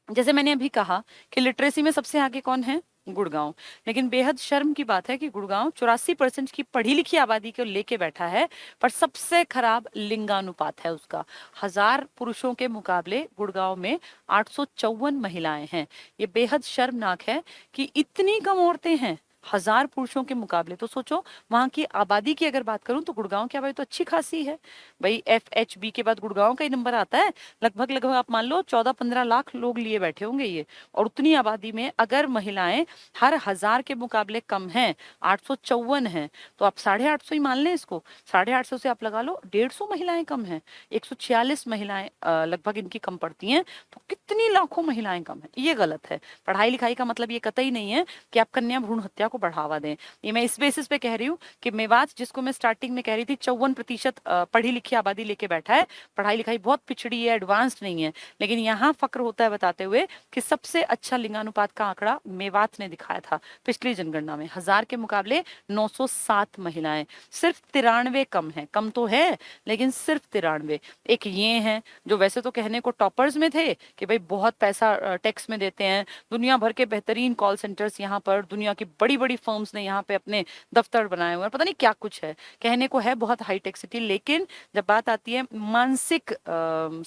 जैसे मैंने अभी कहा कि लिटरेसी में सबसे आगे कौन है, गुड़गांव। लेकिन बेहद शर्म की बात है कि गुड़गांव 84% की पढ़ी लिखी आबादी को लेके बैठा है, पर सबसे खराब लिंगानुपात है उसका। 1000 पुरुषों के मुकाबले गुड़गांव में 854 महिलाएं हैं। ये बेहद शर्मनाक है कि इतनी कम औरतें हैं 1000 पुरुषों के मुकाबले। तो सोचो वहां की आबादी की अगर बात करूं तो गुड़गांव की आबादी तो अच्छी खासी है भाई, FHB के बाद गुड़गांव का ही नंबर आता है। लगभग लगभग आप मान लो 14-15 लाख लोग लिए बैठे होंगे ये। और उतनी आबादी में अगर महिलाएं हर 1000 के मुकाबले कम हैं, 854 हैं, तो आप 850 ही मान लें इसको। 850 से आप लगा लो 150 महिलाएं कम हैं, 146 महिलाएं लगभग इनकी कम पड़ती हैं। तो कितनी लाखों महिलाएं कम है, ये गलत है। पढ़ाई लिखाई का मतलब ये कतई नहीं है कि आप कन्या भ्रूण हत्या को बढ़ावा दें। ये मैं इस बेसिस पे कह रही हूँ कि मेवात, जिसको मैं स्टार्टिंग में कह रही थी 54% पढ़ी लिखी आबादी लेके बैठा है, पढ़ाई लिखाई बहुत पिछड़ी है, एडवांस्ड नहीं है, लेकिन यहाँ फक्र होता है बताते हुए कि सबसे अच्छा लिंगानुपात का आंकड़ा मेवात ने दिखाया था पिछली जनगणना में। 1000 के मुकाबले 907 महिलाएं, सिर्फ 93 कम है। कम तो है लेकिन सिर्फ 93। एक ये हैं जो वैसे तो कहने को टॉपर्स में थे कि भाई बहुत पैसा टैक्स में देते हैं, दुनिया भर के बेहतरीन कॉल सेंटर्स यहाँ पर, दुनिया की बड़ी बड़ी फर्म्स ने यहाँ पे अपने दफ्तर बनाए हुए हैं, पता नहीं क्या कुछ है, कहने को है बहुत हाईटेक सिटी। लेकिन जब बात आती है मानसिक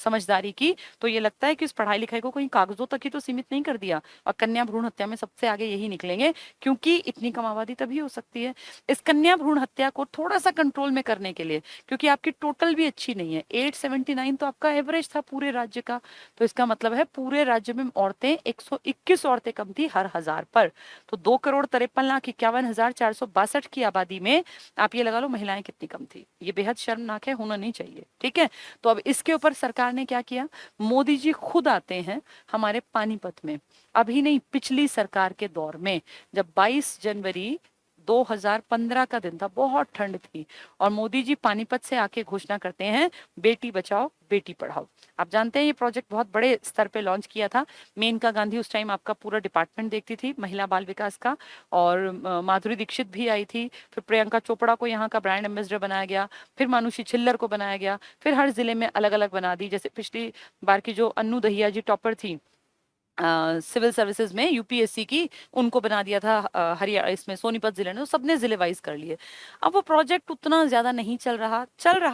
समझदारी की, तो ये लगता है कि इस पढ़ाई लिखाई को कहीं कागजों तक ही तो सीमित नहीं कर दिया। और कन्या भ्रूण हत्या में सबसे आगे यही निकलेंगे, क्योंकि इतनी कम आबादी तभी हो सकती है। इस कन्या भ्रूण हत्या को थोड़ा सा कंट्रोल में करने के लिए, क्योंकि आपकी टोटल भी अच्छी नहीं है, 879 तो आपका एवरेज था पूरे राज्य का, तो इसका मतलब है पूरे राज्य में औरतें 121 औरतें कम थी हर 1000 पर। तो 2,53,51,462 की आबादी में आप ये लगा लो महिलाएं कितनी कम थी। ये बेहद शर्मनाक है, होना नहीं चाहिए। ठीक है, तो अब इसके ऊपर सरकार ने क्या किया, मोदी जी खुद आते हैं हमारे पानीपत में, अभी नहीं पिछली सरकार के दौर में, जब 22 जनवरी 2015 का दिन था, बहुत ठंड थी, और मोदी जी पानीपत से आके घोषणा करते हैं बेटी बचाओ बेटी पढ़ाओ। आप जानते हैं ये प्रोजेक्ट बहुत बड़े स्तर पे लॉन्च किया था। मेनका गांधी उस टाइम आपका पूरा डिपार्टमेंट देखती थी, महिला बाल विकास का, और माधुरी दीक्षित भी आई थी। फिर प्रियंका चोपड़ा को यहाँ का ब्रांड एम्बेसडर बनाया गया, फिर मानुषी छिल्लर को बनाया गया, फिर हर जिले में अलग अलग बना दी। जैसे पिछली बार की जो अन्नू दहिया जी टॉपर थी सिविल सर्विसेज में यूपीएससी की, उनको बना दिया था हरियाणा, इसमें सोनीपत जिले ने, तो सबने जिले वाइज कर लिए। अब वो प्रोजेक्ट उतना ज्यादा नहीं चल रहा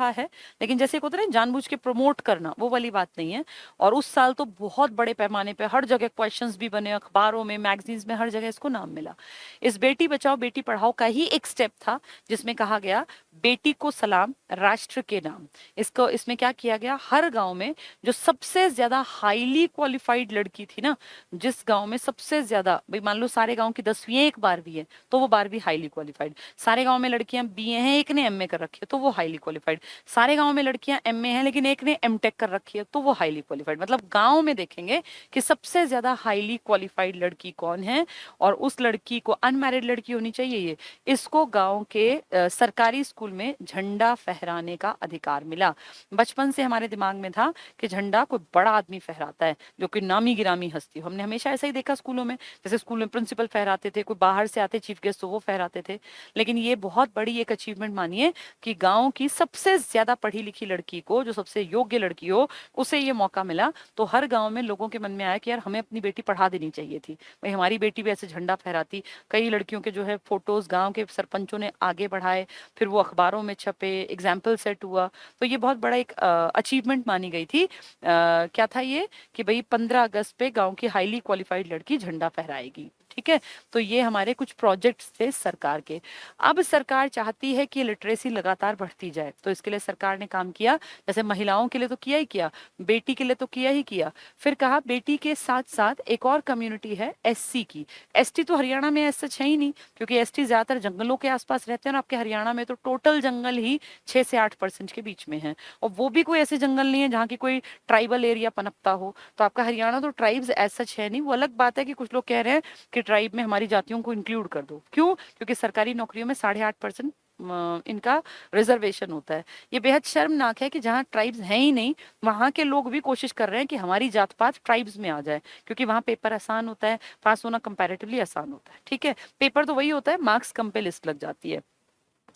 है, लेकिन जैसे होता है जानबूझ के प्रमोट करना, वो वाली बात नहीं है। और उस साल तो बहुत बड़े पैमाने पे हर जगह क्वेश्चंस भी बने, अखबारों में, मैगजीन्स में, हर जगह इसको नाम मिला। इस बेटी बचाओ बेटी पढ़ाओ का ही एक स्टेप था जिसमें कहा गया बेटी को सलाम राष्ट्र के नाम। इसमें क्या किया गया, हर गांव में जो सबसे ज्यादा हाईली क्वालिफाइड लड़की थी ना, जिस गांव में सबसे ज्यादा, भाई मान लो सारे गांव की 10वीं एक 12वीं है तो वो 12वीं हाईली क्वालिफाइड, सारे गांव में लड़कियां बीए हैं एक ने एमए कर रखी है तो वो हाईली क्वालिफाइड, सारे गांव में लड़कियां एमए हैं लेकिन एक ने एमटेक कर रखी है तो वो हाईली क्वालिफाइड। मतलब गांव में देखेंगे कि सबसे ज्यादा हाईली क्वालिफाइड लड़की कौन है, और उस लड़की को, अनमैरिड लड़की होनी चाहिए ये, इसको गांव के सरकारी स्कूल में झंडा फहराने का अधिकार मिला। बचपन से हमारे दिमाग में था कि झंडा कोई बड़ा आदमी फहराता है जो कि नामी गिरामी हस्ती, हमने हमेशा ऐसा ही देखा स्कूलों में, जैसे स्कूल में प्रिंसिपल फहराते थे, कोई बाहर से आते चीफ गेस्ट तो वो फहराते थे। लेकिन ये बहुत बड़ी एक अचीवमेंट मानिए कि गांव की सबसे ज्यादा पढ़ी लिखी लड़की को, जो सबसे योग्य लड़की हो, उसे ये मौका मिला। तो हर गांव में लोगों के मन में आया कि यार हमें अपनी बेटी पढ़ा देनी चाहिए थी, भाई हमारी बेटी भी ऐसे झंडा फहराती। कई लड़कियों के जो है फोटोज गांव के सरपंचों ने आगे बढ़ाए, फिर वो अखबारों में छपे, एग्जाम्पल सेट हुआ। तो ये बहुत बड़ा एक अचीवमेंट मानी गई थी। क्या था ये कि भाई 15 अगस्त पे गांव की हाईली क्वालिफाइड लड़की झंडा फहराएगी। ठीक है, तो ये हमारे कुछ प्रोजेक्ट्स थे सरकार के। अब सरकार चाहती है कि लिटरेसी लगातार बढ़ती जाए, तो इसके लिए सरकार ने काम किया। जैसे महिलाओं के लिए तो किया ही किया, बेटी के लिए तो किया ही किया, फिर कहा बेटी के साथ साथ एक और कम्युनिटी है एससी की। एसटी तो हरियाणा में ऐसा है ही नहीं, क्योंकि एसटी ज्यादातर जंगलों के आसपास रहते हैं, और आपके हरियाणा में तो टोटल जंगल ही 6 से 8% के बीच में है, और वो भी कोई ऐसे जंगल नहीं है जहाँ की कोई ट्राइबल एरिया पनपता हो। तो आपका हरियाणा तो ट्राइब्स ऐसा है नहीं। वो अलग बात है कि कुछ लोग कह रहे हैं कि ट्राइब में हमारी जातियों को इंक्लूड कर दो, क्यों, क्योंकि सरकारी नौकरियों में 8.5% इनका रिजर्वेशन होता है। ये बेहद शर्मनाक है कि जहाँ ट्राइब्स हैं ही नहीं, वहां के लोग भी कोशिश कर रहे हैं कि हमारी जात पात ट्राइब्स में आ जाए, क्योंकि वहां पेपर आसान होता है, पास होना कंपैरेटिवली आसान होता है। ठीक है, पेपर तो वही होता है, मार्क्स कम पे लिस्ट लग जाती है।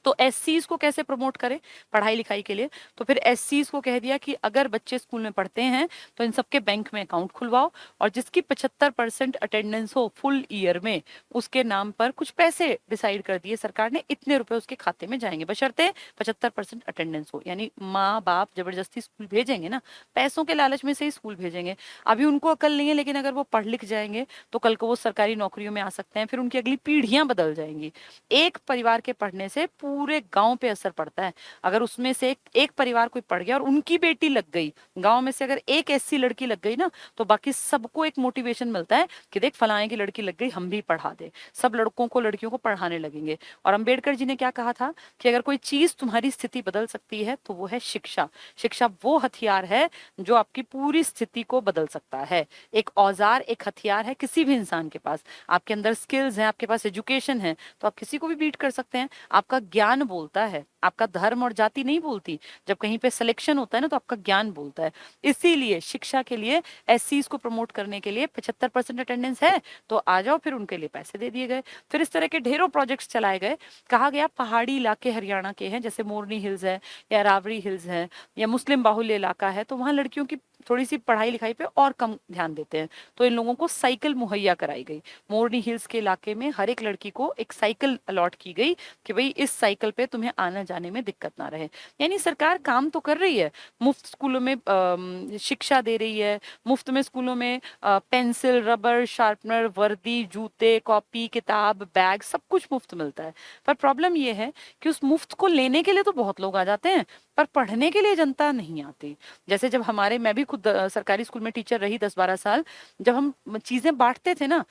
तो एससीज को कैसे प्रमोट करें पढ़ाई लिखाई के लिए? तो फिर एससीज को कह दिया कि अगर बच्चे स्कूल में पढ़ते हैं तो इन सबके बैंक में अकाउंट खुलवाओ, और जिसकी 75% अटेंडेंस हो फुल ईयर में, उसके नाम पर कुछ पैसे डिसाइड कर दिए सरकार ने, इतने रुपए उसके खाते में जाएंगे, बशर्ते 75% अटेंडेंस हो। यानी माँ बाप जबरदस्ती स्कूल भेजेंगे ना, पैसों के लालच में से ही स्कूल भेजेंगे। अभी उनको अकल नहीं है, लेकिन अगर वो पढ़ लिख जाएंगे तो कल को वो सरकारी नौकरियों में आ सकते हैं, फिर उनकी अगली पीढ़ियां बदल जाएंगी। एक परिवार के पढ़ने से पूरे गांव पे असर पड़ता है। अगर उसमें से एक परिवार कोई पढ़ गया और उनकी बेटी लग गई, गांव में से अगर एक ऐसी लड़की लग गई ना, तो बाकी सबको एक मोटिवेशन मिलता है कि देख फलाने की लड़की लग गई, हम भी पढ़ा दे। सब लड़कों को लड़कियों को पढ़ाने लगेंगे। और अंबेडकर जी ने क्या कहा था कि अगर कोई चीज तुम्हारी स्थिति बदल सकती है तो वो है शिक्षा। शिक्षा वो हथियार है जो आपकी पूरी स्थिति को बदल सकता है। एक औजार, एक हथियार है किसी भी इंसान के पास। आपके अंदर स्किल्स हैं, आपके पास एजुकेशन है, तो आप किसी को भी बीट कर सकते हैं। आपका ज्ञान बोलता है, आपका धर्म और जाति नहीं बोलती। जब कहीं पे सिलेक्शन होता है ना, तो आपका ज्ञान बोलता है। इसीलिए शिक्षा के लिए, एससीज को प्रमोट करने के लिए 75% अटेंडेंस है तो आ जाओ, फिर उनके लिए पैसे दे दिए गए। फिर इस तरह के ढेरों प्रोजेक्ट्स चलाए गए। कहा गया पहाड़ी इलाके हरियाणा के हैं, जैसे मोरनी हिल्स है या रावरी हिल्स है या मुस्लिम बाहुल्य इलाका है, तो वहां लड़कियों की थोड़ी सी पढ़ाई लिखाई पे और कम ध्यान देते हैं, तो इन लोगों को साइकिल मुहैया कराई गई। मोरनी हिल्स के इलाके में हर एक लड़की को एक साइकिल अलॉट की गई कि भाई इस साइकिल पे तुम्हें आने जाने में दिक्कत ना रहे। यानी सरकार काम तो कर रही है, मुफ्त स्कूलों में शिक्षा दे रही है, मुफ्त में स्कूलों में पेंसिल, रबर, शार्पनर, वर्दी, जूते, कॉपी, किताब, बैग, सब कुछ मुफ्त मिलता है। पर प्रॉब्लम यह है कि उस मुफ्त को लेने के लिए तो बहुत लोग आ जाते हैं, पर पढ़ने के लिए जनता नहीं आती। जैसे जब मैं भी खुद सरकारी स्कूल में टीचर रही 10-12 साल, जब हम चीजें बांटते थे ना,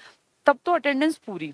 तब तो अटेंडेंस पूरी,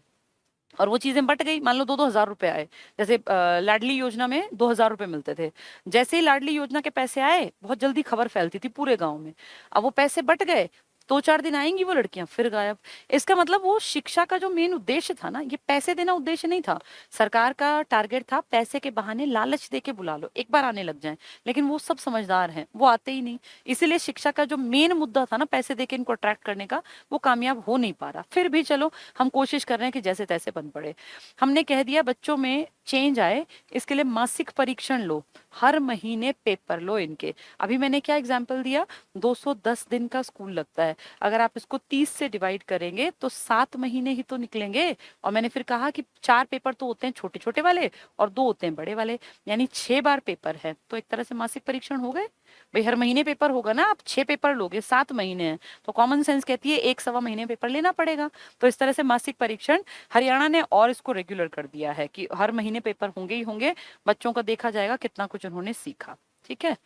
और वो चीजें बट गई, मान लो 2-2 हजार रुपए आए। जैसे लाडली योजना में 2 हजार रुपए मिलते थे, जैसे ही लाडली योजना के पैसे आए बहुत जल्दी खबर फैलती थी पूरे गांव में। अब वो पैसे बट गए, 2-4 दिन आएंगी वो लड़कियां, फिर गायब। इसका मतलब वो शिक्षा का जो मेन उद्देश्य था ना, ये पैसे देना उद्देश्य नहीं था। सरकार का टारगेट था पैसे के बहाने लालच दे के बुला लो, एक बार आने लग जाएं। लेकिन वो सब समझदार हैं, वो आते ही नहीं। इसीलिए शिक्षा का जो मेन मुद्दा था ना, पैसे दे के इनको अट्रैक्ट करने का, वो कामयाब हो नहीं पा रहा। फिर भी चलो हम कोशिश कर रहे हैं कि जैसे तैसे बन पड़े। हमने कह दिया बच्चों में चेंज आए, इसके लिए मासिक परीक्षण लो, हर महीने पेपर लो इनके। अभी मैंने क्या एग्जाम्पल दिया, 210 दिन का स्कूल लगता है, अगर आप इसको 30 से डिवाइड करेंगे तो 7 महीने ही तो निकलेंगे। और मैंने फिर कहा कि 4 पेपर तो होते हैं छोटे छोटे वाले और 2 होते हैं बड़े वाले, यानी 6 बार पेपर है। तो एक तरह से मासिक परीक्षण हो गए भाई, हर महीने पेपर होगा ना, आप 6 पेपर लोगे, 7 महीने हैं, तो कॉमन सेंस कहती है 1-1.25 महीने पेपर लेना पड़ेगा। तो इस तरह से मासिक परीक्षण हरियाणा ने और इसको रेगुलर कर दिया है कि हर महीने पेपर होंगे ही होंगे, बच्चों का देखा जाएगा कितना कुछ उन्होंने सीखा। ठीक है,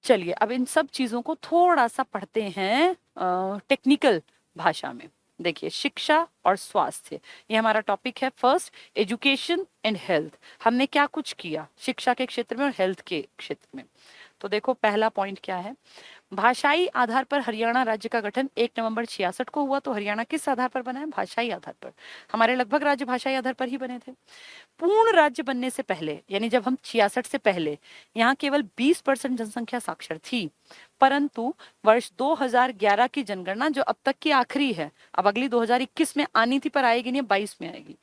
चलिए अब इन सब चीजों को थोड़ा सा पढ़ते हैं टेक्निकल भाषा में। देखिए, शिक्षा और स्वास्थ्य, ये हमारा टॉपिक है। First, education and health. हमने क्या कुछ किया शिक्षा के क्षेत्र में और हेल्थ के क्षेत्र में। तो देखो, पहला पॉइंट क्या है, भाषाई आधार पर हरियाणा राज्य का गठन 1 नवंबर 66 को हुआ। तो हरियाणा किस आधार पर बना है? भाषाई आधार पर। हमारे लगभग राज्य भाषाई आधार पर ही बने थे। पूर्ण राज्य बनने से पहले, यानी जब हम 66 से पहले, यहाँ केवल 20% जनसंख्या साक्षर थी। परंतु वर्ष 2011 की जनगणना, जो अब तक की आखिरी है, अब अगली 2021 में आनी थी पर आएगी नहीं, 22 में आएगी,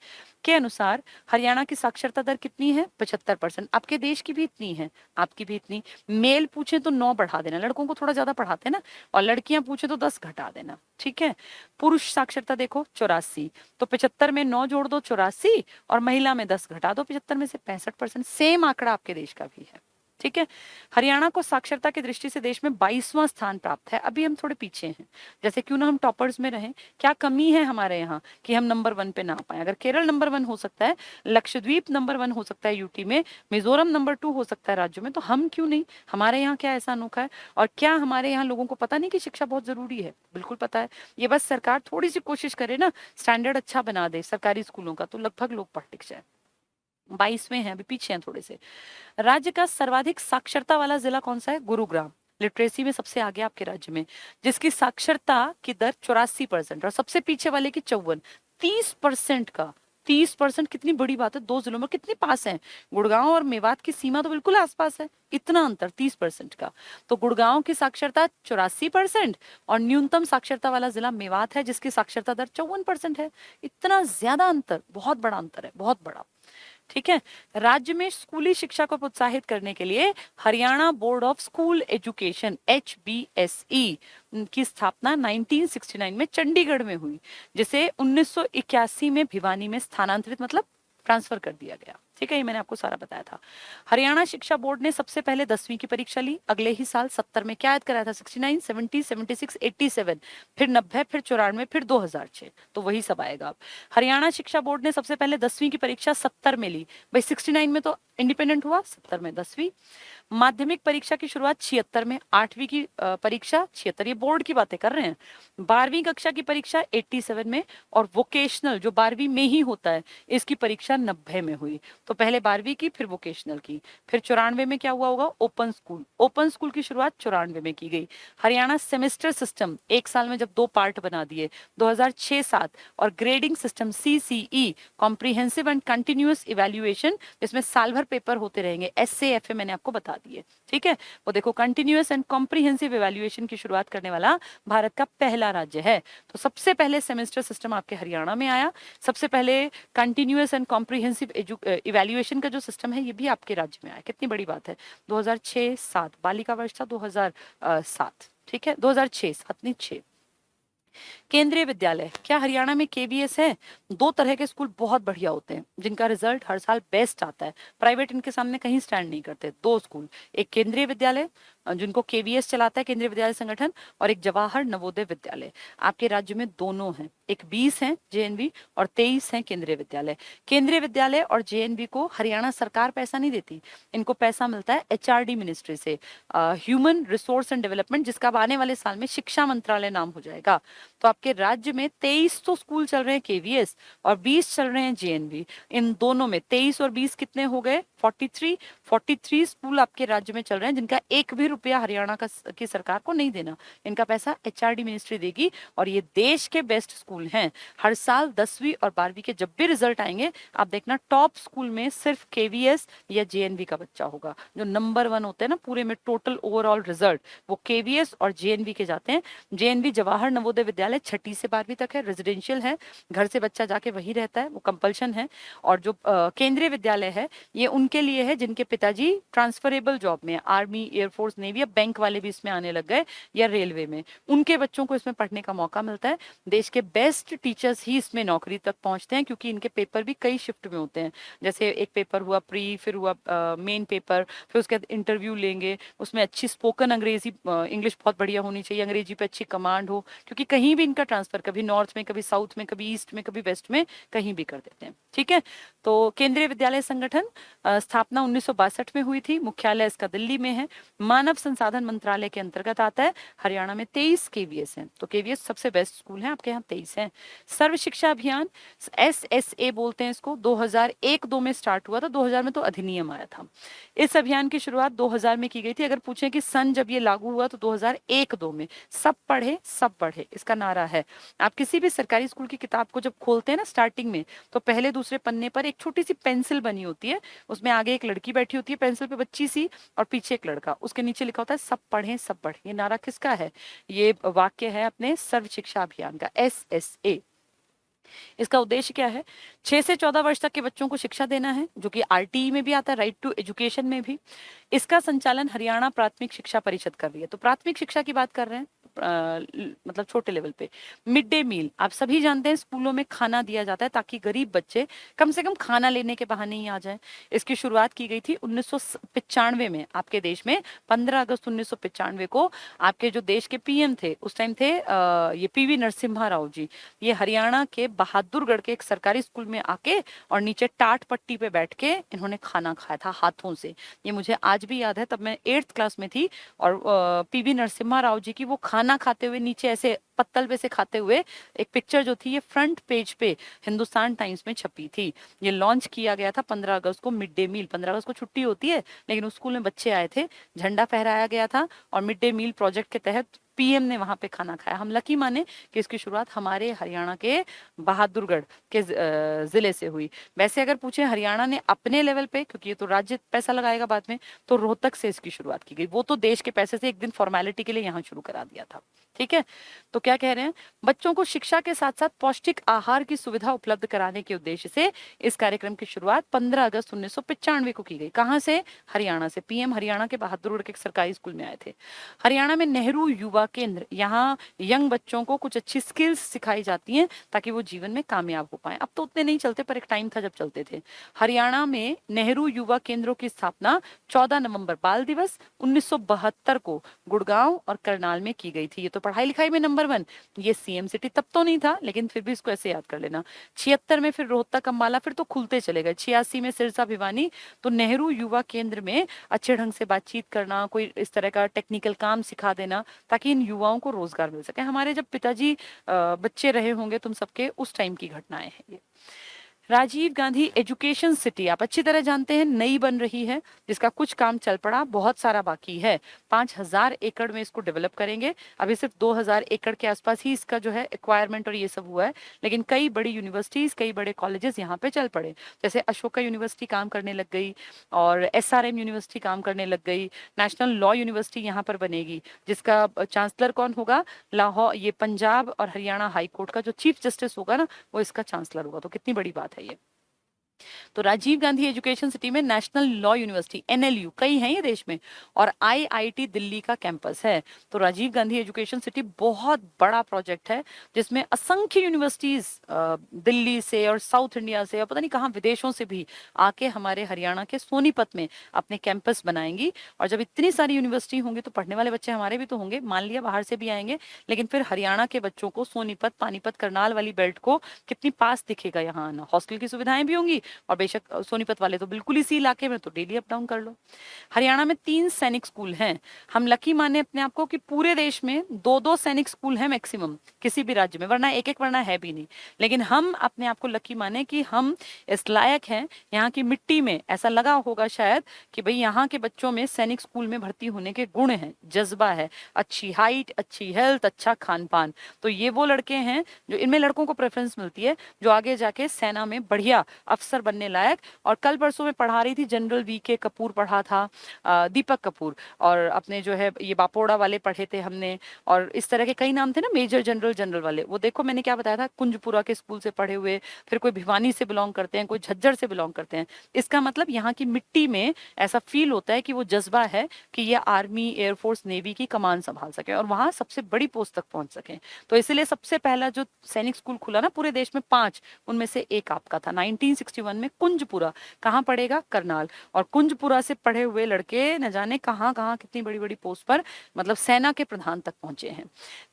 के अनुसार हरियाणा की साक्षरता दर कितनी है? 75%। आपके देश की भी इतनी है, आपकी भी इतनी। मेल पूछे तो 9 बढ़ा देना, लड़कों को थोड़ा ज्यादा पढ़ाते हैं ना, और लड़कियां पूछे तो 10 घटा देना। ठीक है। पुरुष साक्षरता देखो 84, तो 75 में 9 जोड़ दो 84, और महिला में 10 घटा दो 75 में से 65%। सेम आंकड़ा आपके देश का भी है। ठीक है। हरियाणा को साक्षरता की दृष्टि से देश में 22वां स्थान प्राप्त है। अभी हम थोड़े पीछे हैं, जैसे क्यों ना हम टॉपर्स में रहें, क्या कमी है हमारे यहाँ कि हम नंबर 1 पे ना पाए? अगर केरल नंबर 1 हो सकता है, लक्षद्वीप नंबर 1 हो सकता है यूटी में, मिजोरम नंबर 2 हो सकता है राज्यों में, तो हम क्यों नहीं? हमारे यहाँ क्या ऐसा अनोखा है? और क्या हमारे यहाँ लोगों को पता नहीं कि शिक्षा बहुत जरूरी है? बिल्कुल पता है। ये बस सरकार थोड़ी सी कोशिश करे ना, स्टैंडर्ड अच्छा बना दे सरकारी स्कूलों का, तो लगभग लोग पढ़ लिख जाए। 22वें हैं, अभी पीछे हैं थोड़े से। राज्य का सर्वाधिक साक्षरता वाला जिला कौन सा है? गुरुग्राम। लिटरेसी में सबसे आगे आपके राज्य में, जिसकी साक्षरता की दर 84%, और सबसे पीछे वाले की 54। 30% का, 30% कितनी बड़ी बात है। 2 जिलों में कितनी पास है, गुड़गांव और मेवात की सीमा तो बिल्कुल आसपास है, इतना अंतर 30% का। तो गुड़गांव की साक्षरता 84%, और न्यूनतम साक्षरता वाला जिला मेवात है, जिसकी साक्षरता दर 54% है। इतना ज्यादा अंतर, बहुत बड़ा अंतर है, बहुत बड़ा। ठीक है। राज्य में स्कूली शिक्षा को प्रोत्साहित करने के लिए Haryana board of school education HBSE की स्थापना 1969 में चंडीगढ़ में हुई, जिसे 1981 में भिवानी में स्थानांतरित मतलब ट्रांसफर कर दिया गया। ठीक है, ये मैंने आपको सारा बताया था। हरियाणा शिक्षा बोर्ड ने सबसे पहले 10वीं की परीक्षा ली अगले ही साल 70 में। क्या याद कराया था? 69, 70, 76, 87, फिर 90, फिर 94, फिर 2006। तो वही सब आएगा अब। हरियाणा शिक्षा बोर्ड ने सबसे पहले 10वीं की परीक्षा 70 में ली। भाई 69 में तो इंडिपेंडेंट हुआ, 70 में 10वीं। माध्यमिक परीक्षा की शुरुआत 76 में, 8वीं की परीक्षा 76, ये बोर्ड की बातें कर रहे हैं। 12वीं कक्षा की परीक्षा 87 में, और वोकेशनल जो 12वीं में ही होता है इसकी परीक्षा 90 में हुई। तो पहले 12वीं की, फिर वोकेशनल की। फिर 94 में क्या हुआ होगा? Open school. ओपन स्कूल की शुरुआत 94 में की गई। हरियाणा सेमेस्टर सिस्टम एक साल में जब 2 पार्ट बना दिए 2006-7, और grading system CCE comprehensive and continuous evaluation, जिसमें साल भर पेपर होते रहेंगे। SAFA मैंने आपको बता दिए। ठीक है, वो देखो कंटिन्यूअस एंड कॉम्प्रिहेंसिव इवैल्यूएशन की शुरुआत करने वाला भारत का पहला राज्य है। तो सबसे पहले सेमेस्टर सिस्टम आपके हरियाणा में आया। सबसे पहले कंटिन्यूअस एंड कॉम्प्रिहेंसिव इवैल्यूएशन का जो सिस्टम है ये भी आपके राज्य में आया। कितनी बड़ी बात है। 2006-7 बालिका वर्ष था 2007। ठीक है, 2006-7 नहीं 6। केंद्रीय विद्यालय, क्या हरियाणा में KVS है? 2 तरह के स्कूल बहुत बढ़िया होते हैं जिनका रिजल्ट हर साल बेस्ट आता है। प्राइवेट इनके सामने कहीं स्टैंड नहीं करते। 2 स्कूल, एक केंद्रीय विद्यालय जिनको KVS चलाता है केंद्रीय विद्यालय संगठन, और एक जवाहर नवोदय विद्यालय। आपके राज्य में दोनों हैं, एक 20 हैं JNV और 23 हैं केंद्रीय विद्यालय। केंद्रीय विद्यालय और JNV को हरियाणा सरकार पैसा नहीं देती, इनको पैसा मिलता है HRD मिनिस्ट्री से, ह्यूमन रिसोर्स एंड डेवलपमेंट, जिसका अब आने वाले साल में शिक्षा मंत्रालय नाम हो जाएगा। तो आपके राज्य में 23 तो स्कूल चल रहे हैं KVS और 20 चल रहे हैं JNV। इन दोनों में 23 और 20 कितने हो गए? 43 स्कूल आपके राज्य में चल रहे हैं जिनका एक भी रुपया हरियाणा की सरकार को नहीं देना। इनका पैसा HRD मिनिस्ट्री देगी, और ये देश के बेस्ट स्कूल हैं। हर साल 10वीं और 12वीं के जब भी रिजल्ट आएंगे आप देखना टॉप स्कूल में सिर्फ KVS या JNV का बच्चा होगा। जो नंबर 1 होते हैं ना पूरे में टोटल ओवरऑल रिजल्ट, वो KVS और JNV के जाते हैं। JNV जवाहर नवोदय विद्यालय 6ठी से 12वीं तक है, रेजिडेंशियल है, घर से बच्चा जाके वही रहता है, वो कंपल्शन है। और जो केंद्रीय विद्यालय है ये उनके लिए है जिनके पिताजी ट्रांसफरेबल जॉब में, आर्मी, एयरफोर्स, नेवी या बैंक वाले भी इसमें आने लग गए, या रेलवे में, उनके बच्चों को इसमें पढ़ने का मौका मिलता है। देश के बेस्ट टीचर्स ही इसमें नौकरी तक पहुंचते हैं, क्योंकि इनके पेपर भी कई शिफ्ट में होते हैं। जैसे एक पेपर हुआ प्री, फिर हुआ मेन पेपर, फिर उसके बाद इंटरव्यू लेंगे, उसमें अच्छी स्पोकन अंग्रेजी, इंग्लिश बहुत बढ़िया होनी चाहिए, अंग्रेजी पे अच्छी कमांड हो, क्योंकि कहीं भी इनका ट्रांसफर कभी नॉर्थ में, कभी साउथ में, कभी ईस्ट में, कभी वेस्ट में, कहीं भी कर देते हैं। ठीक है, तो केंद्रीय विद्यालय संगठन स्थापना 1962 में हुई थी, मुख्यालय इसका दिल्ली में है, मानव संसाधन मंत्रालय के अंतर्गत आता है। हरियाणा में 23 KVS हैं, तो KVS सबसे बेस्ट स्कूल है, आपके यहाँ 23 हैं। सर्व शिक्षा अभियान SSA बोलते हैं इसको, 2001-2 में स्टार्ट हुआ था, 2000 में तो अधिनियम आया था। इस अभियान की शुरुआत 2000 में की गई थी। अगर पूछें कि सन जब ये लागू हुआ तो 2001-2 में, सब पढ़े सब बढ़े इसका नारा है। आप किसी भी सरकारी स्कूल की किताब को जब खोलते हैं ना स्टार्टिंग में, तो पहले दूसरे पन्ने पर एक छोटी सी पेंसिल बनी होती है, उसमें आगे एक लड़की बैठी होती है पेंसिल पे, बच्ची सी, और पीछे एक लड़का, उसके नीचे लिखा होता है सब पढ़ें सब बढ़े। ये नारा किसका है? ये वाक्य है अपने सर्व शिक्षा अभियान का, SSA। इसका उद्देश्य क्या है? 6 से 14 वर्ष तक के बच्चों को शिक्षा देना है, जो कि RTE में भी आता है, राइट टू एजुकेशन में भी। इसका संचालन हरियाणा प्राथमिक शिक्षा परिषद कर रही है। तो प्राथमिक शिक्षा की बात कर रहे हैं, मतलब छोटे लेवल पे। मिड डे मील, आप सभी जानते हैं स्कूलों में खाना दिया जाता है ताकि गरीब बच्चे कम से कम खाना लेने के बहाने ही आ जाएं। इसकी शुरुआत की गई थी 1995 में आपके देश में। 15 अगस्त 1995 को आपके जो देश के PM थे उस टाइम थे ये PV नरसिम्हा राव जी। ये हरियाणा के बहादुरगढ़ के एक सरकारी स्कूल में आके और नीचे टाट पट्टी पे बैठ के इन्होंने खाना खाया था हाथों से। ये मुझे आज भी याद है, तब मैं 8th क्लास में थी, और PV नरसिम्हा राव जी की वो खाना खाते हुए नीचे ऐसे पत्तल पे से खाते हुए एक पिक्चर जो थी, ये फ्रंट पेज पे हिंदुस्तान टाइम्स में छपी थी। ये लॉन्च किया गया था 15 अगस्त को। मिड डे मील, 15 अगस्त को छुट्टी होती है, लेकिन उस स्कूल में बच्चे आए थे, झंडा फहराया गया था, और मिड डे मील प्रोजेक्ट के तहत पीएम ने वहां पे खाना खाया। हम लकी माने कि इसकी शुरुआत हमारे हरियाणा के बहादुरगढ़ के जिले से हुई। वैसे अगर पूछे हरियाणा ने अपने लेवल पे, क्योंकि ये तो राज्य पैसा लगाएगा बाद में, तो रोहतक से इसकी शुरुआत की गई। वो तो देश के पैसे से एक दिन फॉर्मेलिटी के लिए यहाँ शुरू करा दिया था। ठीक है, तो क्या कह रहे हैं, बच्चों को शिक्षा के साथ साथ पौष्टिक आहार की सुविधा उपलब्ध कराने के उद्देश्य से इस कार्यक्रम की शुरुआत 15 अगस्त 1995 को की गई। कहां से? हरियाणा से। पीएम हरियाणा के बहादुरगढ़ के सरकारी स्कूल में आए थे। हरियाणा में नेहरू युवा केंद्र, यहाँ यंग बच्चों को कुछ अच्छी स्किल्स सिखाई जाती हैं ताकि वो जीवन में कामयाब हो पाए। अब तो उतने नहीं चलते, पर एक टाइम था जब चलते थे। हरियाणा में नेहरू युवा केंद्रों की स्थापना 14 नवंबर बाल दिवस 1972 को गुड़गांव और करनाल में की गई थी। ये तो पढ़ाई लिखाई में नंबर 1। ये सीएम सिटी तब तो नहीं था, लेकिन फिर भी इसको ऐसे याद कर लेना। 76 में फिर रोहतक अंबाला, फिर तो खुलते चले गए। 86 में सिरसा भिवानी। तो नेहरू युवा केंद्र में अच्छे ढंग से बातचीत करना, कोई इस तरह का टेक्निकल काम सिखा देना ताकि इन युवाओं को रोजगार मिल सके। हमारे जब पिताजी बच्चे रहे होंगे तुम सबके, उस टाइम की घटनाएं हैं ये। राजीव गांधी एजुकेशन सिटी आप अच्छी तरह जानते हैं, नई बन रही है, जिसका कुछ काम चल पड़ा, बहुत सारा बाकी है। 5000 एकड़ में इसको डेवलप करेंगे। अभी सिर्फ 2000 एकड़ के आसपास ही इसका जो है एक्वायरमेंट और ये सब हुआ है, लेकिन कई बड़ी यूनिवर्सिटीज, कई बड़े कॉलेजेस यहाँ पे चल पड़े। जैसे अशोका यूनिवर्सिटी काम करने लग गई और एसआरएम यूनिवर्सिटी काम करने लग गई। नेशनल लॉ यूनिवर्सिटी यहाँ पर बनेगी, जिसका चांसलर कौन होगा? लाहौर, ये पंजाब और हरियाणा हाई कोर्ट का जो चीफ जस्टिस होगा ना, वो इसका चांसलर होगा। तो कितनी बड़ी बात है ये। तो राजीव गांधी एजुकेशन सिटी में नेशनल लॉ यूनिवर्सिटी एनएलयू कई हैं ये देश में, और आईआईटी दिल्ली का कैंपस है। तो राजीव गांधी एजुकेशन सिटी बहुत बड़ा प्रोजेक्ट है, जिसमें असंख्य यूनिवर्सिटीज दिल्ली से और साउथ इंडिया से और पता नहीं कहाँ विदेशों से भी आके हमारे हरियाणा के सोनीपत में अपने कैंपस बनाएंगी। और जब इतनी सारी यूनिवर्सिटी होंगी तो पढ़ने वाले बच्चे हमारे भी तो होंगे, मान लिया बाहर से भी आएंगे, लेकिन फिर हरियाणा के बच्चों को सोनीपत, पानीपत, करनाल वाली बेल्ट को कितनी पास दिखेगा यहाँ आना। हॉस्टल की सुविधाएं भी होंगी, और बेशक सोनीपत वाले तो बिल्कुल इसी इलाके में, तो डेली अप डाउन कर लो। हरियाणा में 3 सैनिक स्कूल हैं। हम लकी माने अपने आप को कि पूरे देश में 2-2 सैनिक स्कूल हैं मैक्सिमम किसी भी राज्य में, वरना एक वरना है भी नहीं। लेकिन हम अपने आप को लकी माने कि हम इस लायक हैं, यहाँ की मिट्टी में ऐसा लगा होगा शायद कि भाई यहाँ के बच्चों में सैनिक स्कूल में भर्ती होने के गुण हैं, जज्बा है, अच्छी हाइट, अच्छी हेल्थ, अच्छा खान पान। तो ये वो लड़के हैं जो, इनमें लड़कों को प्रेफरेंस मिलती है, जो आगे जाके सेना में बढ़िया अफसर बनने लायक। और कल परसों में पढ़ा रही थी, जनरल वीके कपूर पढ़ा था, दीपक कपूर, और अपने जो है ये बापोड़ा वाले पढ़े थे हमने, और इस तरह के कई नाम थे ना, मेजर जनरल जनरल वाले। वो देखो मैंने क्या बताया था, कुंजपुरा के स्कूल से पढ़े हुए, फिर कोई भिवानी से बिलोंग करते हैं, कोई झज्जर से बिलोंग करते हैं। इसका मतलब यहाँ की मिट्टी में ऐसा फील होता है कि वो जज्बा है कि ये आर्मी, एयरफोर्स, नेवी की कमान संभाल सके और वहां सबसे बड़ी पोस्ट तक पहुंच सके। तो इसलिए सबसे पहला जो सैनिक स्कूल खुला ना पूरे देश में 5, उनमें से एक आपका था 1961 में कुंजपुरा। कहाँ पड़ेगा? करनाल। और कुंजपुरा से पढ़े हुए लड़के न जाने कहाँ कहाँ कितनी बड़ी बड़ी पोस्ट पर, मतलब सेना के प्रधान तक पहुंचे हैं।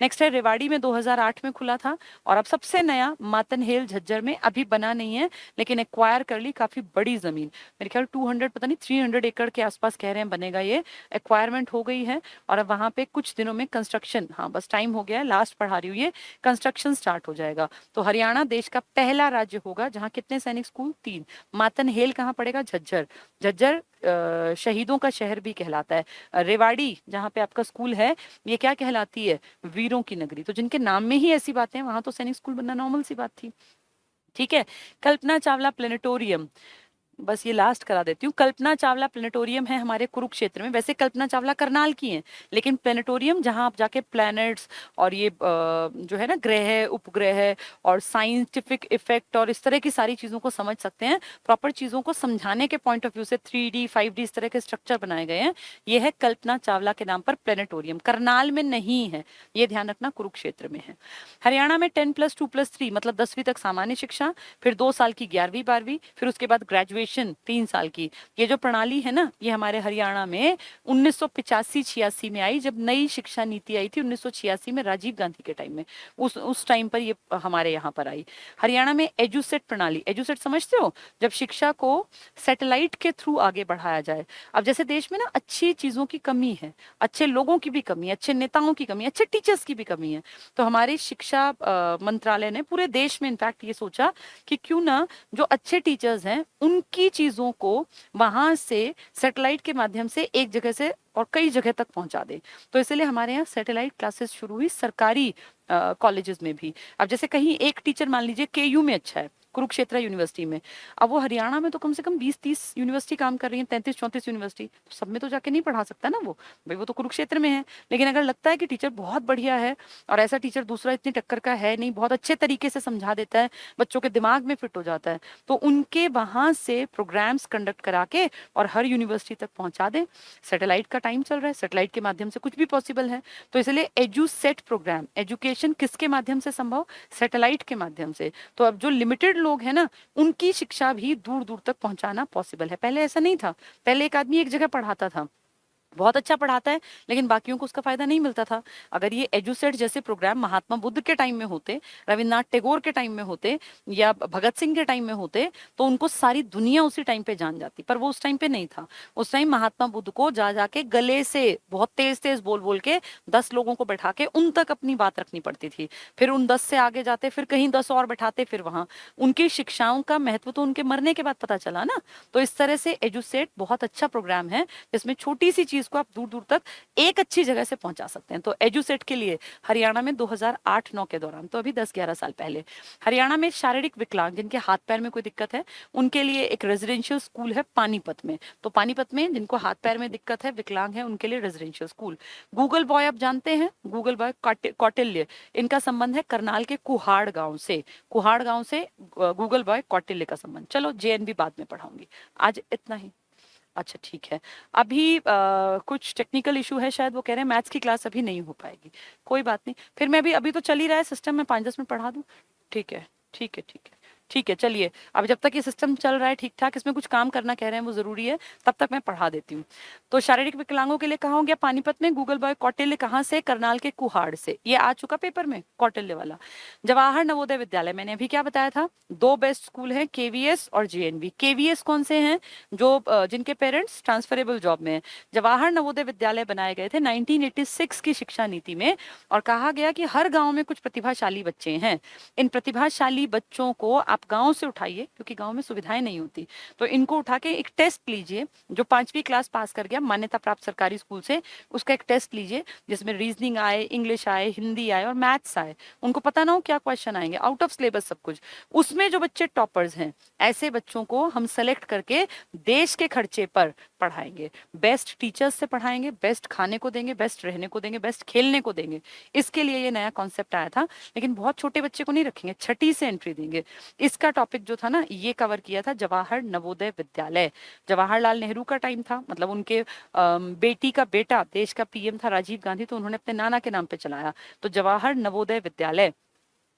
नेक्स्ट है रेवाड़ी में 2008 में खुला था, और अब सबसे नया मातनहेल झज्जर में, अभी बना नहीं है लेकिन एक्वायर कर ली काफी बड़ी जमीन, मेरे ख्याल 200 पता नहीं 300 एकड़ के आसपास कह रहे हैं बनेगा। ये एक्वायरमेंट हो गई है और अब वहां पे कुछ दिनों में कंस्ट्रक्शन, हाँ बस टाइम हो गया है, लास्ट पढ़ा रही हूँ, ये कंस्ट्रक्शन स्टार्ट हो जाएगा। तो हरियाणा देश का पहला राज्य होगा जहाँ कितने सैनिक स्कूल? 3। मातनहेल कहाँ पड़ेगा? झज्जर। झज्जर शहीदों का शहर भी कहलाता है। रेवाड़ी जहाँ पे आपका स्कूल है, ये क्या कहलाती है? वीरों की नगरी। तो जिनके नाम में ही ऐसी बातें हैं, वहां तो सैनिक स्कूल बनना नॉर्मल सी बात थी। ठीक है, कल्पना चावला प्लेनेटोरियम, बस ये लास्ट करा देती हूँ। कल्पना चावला प्लेनेटोरियम है हमारे कुरुक्षेत्र में। वैसे कल्पना चावला करनाल की हैं, लेकिन प्लेनेटोरियम जहां आप जाके प्लैनेट्स और ये जो है ना ग्रह, उपग्रह और साइंटिफिक इफेक्ट और इस तरह की सारी चीजों को समझ सकते हैं, प्रॉपर चीजों को समझाने के पॉइंट ऑफ व्यू से 3D 5D इस तरह के स्ट्रक्चर बनाए गए हैं। ये है कल्पना चावला के नाम पर प्लेनेटोरियम। करनाल में नहीं है, ये ध्यान रखना, कुरुक्षेत्र में है। हरियाणा में 10+2+3 मतलब 10वीं तक सामान्य शिक्षा, फिर 2 साल की 11वीं 12वीं, फिर उसके बाद ग्रेजुएशन 3 साल की। ये जो प्रणाली है ना, ये हमारे हरियाणा में 1985-86 में आई, जब नई शिक्षा नीति आई थी 1986 में राजीव गांधी के टाइम में, उस टाइम पर ये हमारे यहाँ पर आई। हरियाणा में एजुसेट प्रणाली, एजुसेट समझते हो? जब शिक्षा को सैटेलाइट के थ्रू आगे बढ़ाया जाए। अब जैसे देश में ना अच्छी चीजों की कमी है, अच्छे लोगों की भी कमी है, अच्छे नेताओं की कमी है, अच्छे टीचर्स की भी कमी है, तो हमारी शिक्षा मंत्रालय ने पूरे देश में इनफैक्ट ये सोचा कि क्यों ना जो अच्छे टीचर्स हैं उनकी चीजों को वहां से सैटेलाइट के माध्यम से एक जगह से और कई जगह तक पहुंचा दे। तो इसलिए हमारे यहाँ सैटेलाइट क्लासेस शुरू हुई सरकारी कॉलेजेस में भी। अब जैसे कहीं एक टीचर मान लीजिए केयू में अच्छा है, कुरुक्षेत्र यूनिवर्सिटी में, अब वो हरियाणा में तो कम से कम 20-30 यूनिवर्सिटी काम कर रही है, 33-34 यूनिवर्सिटी, तो सब में तो जाके नहीं पढ़ा सकता ना वो, भाई वो तो कुरुक्षेत्र में है। लेकिन अगर लगता है कि टीचर बहुत बढ़िया है और ऐसा टीचर दूसरा इतनी टक्कर का है नहीं, बहुत अच्छे तरीके से समझा देता है, बच्चों के दिमाग में फिट हो जाता है, तो उनके वहां से प्रोग्राम्स कंडक्ट करा के और हर यूनिवर्सिटी तक पहुंचा दें। सैटेलाइट का टाइम चल रहा है, सैटेलाइट के माध्यम से कुछ भी पॉसिबल है। तो इसलिए एजुसेट प्रोग्राम, एजुकेशन किसके माध्यम से संभव, सैटेलाइट के माध्यम से। तो अब जो लिमिटेड लोग हैं ना, उनकी शिक्षा भी दूर दूर तक पहुंचाना पॉसिबल है। पहले ऐसा नहीं था, पहले एक आदमी एक जगह पढ़ाता था, बहुत अच्छा पढ़ाता है, लेकिन बाकियों को उसका फायदा नहीं मिलता था। अगर ये एजुसेट जैसे प्रोग्राम महात्मा बुद्ध के टाइम में होते, रविन्द्रनाथ टैगोर के टाइम में होते, या भगत सिंह के टाइम में होते, तो उनको सारी दुनिया उसी टाइम पे जान जाती। पर वो उस टाइम पे नहीं था। उस टाइम महात्मा बुद्ध को जा जाके गले से बहुत तेज तेज बोल बोल के 10 लोगों को बैठा के उन तक अपनी बात रखनी पड़ती थी। फिर उन 10 से आगे जाते, फिर कहीं 10 और बैठाते, फिर वहां उनकी शिक्षाओं का महत्व तो उनके मरने के बाद पता चला ना। तो इस तरह से एजुसेट बहुत अच्छा प्रोग्राम है, जिसमें छोटी सी चीज को आप दूर दूर तक एक अच्छी जगह से पहुंचा सकते हैं। तो एजुसेट के लिए हरियाणा में 2008-9 के दौरान, तो अभी 10-11 साल पहले, हरियाणा में शारीरिक विकलांग जिनके हाथ पैर में कोई दिक्कत है, उनके लिए एक रेजिडेंशियल स्कूल है पानीपत में। तो पानीपत में जिनको हाथ पैर में दिक्कत है, विकलांग है, उनके लिए रेजिडेंशियल स्कूल। गूगल बॉय आप जानते हैं, गूगल बॉय कौटिल्य, इनका संबंध है करनाल के कुहाड़ गांव से। कुहाड़ गांव से गूगल बॉय कौटिल्य का संबंध। चलो जेएनबी बाद में पढ़ाऊंगी, आज इतना ही। अच्छा ठीक है। अभी कुछ टेक्निकल इशू है शायद, वो कह रहे हैं मैथ्स की क्लास अभी नहीं हो पाएगी। कोई बात नहीं, फिर मैं भी, अभी तो चल ही रहा है सिस्टम में, 5-10 मिनट पढ़ा दूं। ठीक है ठीक है ठीक है ठीक है। चलिए, अब जब तक ये सिस्टम चल रहा है ठीक ठाक, इसमें कुछ काम करना कह रहे हैं वो जरूरी है, तब तक मैं पढ़ा देती हूँ। तो शारीरिक विकलांगों के लिए कहा हो गया पानीपत में, गूगल बॉय कौटिल्य कहाँ से, करनाल के कुहाड़ से। ये आ चुका पेपर में कौटिल्य वाला। जवाहर नवोदय विद्यालय, मैंने अभी क्या बताया था, 2 बेस्ट स्कूल हैं, केवीएस और जेएनवी। केवीएस कौन से हैं, जो जिनके पेरेंट्स ट्रांसफरेबल जॉब में है। जवाहर नवोदय विद्यालय बनाए गए थे 1986 की शिक्षा नीति में, और कहा गया कि हर गांव में कुछ प्रतिभाशाली बच्चे हैं, इन प्रतिभाशाली बच्चों को आप गांव से उठाइए, क्योंकि गांव में सुविधाएं नहीं होती, तो इनको उठा के एक टेस्ट लीजिए। जो 5वीं क्लास पास कर गया मान्यता प्राप्त सरकारी स्कूल से, उसका एक टेस्ट लीजिए जिसमें रीजनिंग आए, इंग्लिश आए, हिंदी आए और मैथ्स आए। उनको पता ना हो क्या क्वेश्चन आएंगे, आउट ऑफ सिलेबस सब कुछ। उसमें जो बच्चे टॉपर्स हैं, ऐसे बच्चों को हम सेलेक्ट करके देश के खर्चे पर पढ़ाएंगे, बेस्ट टीचर्स से पढ़ाएंगे, बेस्ट खाने को देंगे, बेस्ट रहने को देंगे, बेस्ट खेलने को देंगे। इसके लिए ये नया कॉन्सेप्ट आया था। लेकिन बहुत छोटे बच्चे को नहीं रखेंगे, 6ठी से एंट्री देंगे। इसका टॉपिक जो था ना, ये कवर किया था जवाहर नवोदय विद्यालय। जवाहरलाल नेहरू का टाइम था, मतलब उनके बेटी का बेटा देश का पीएम था राजीव गांधी, तो उन्होंने अपने नाना के नाम पे चलाया। तो जवाहर नवोदय विद्यालय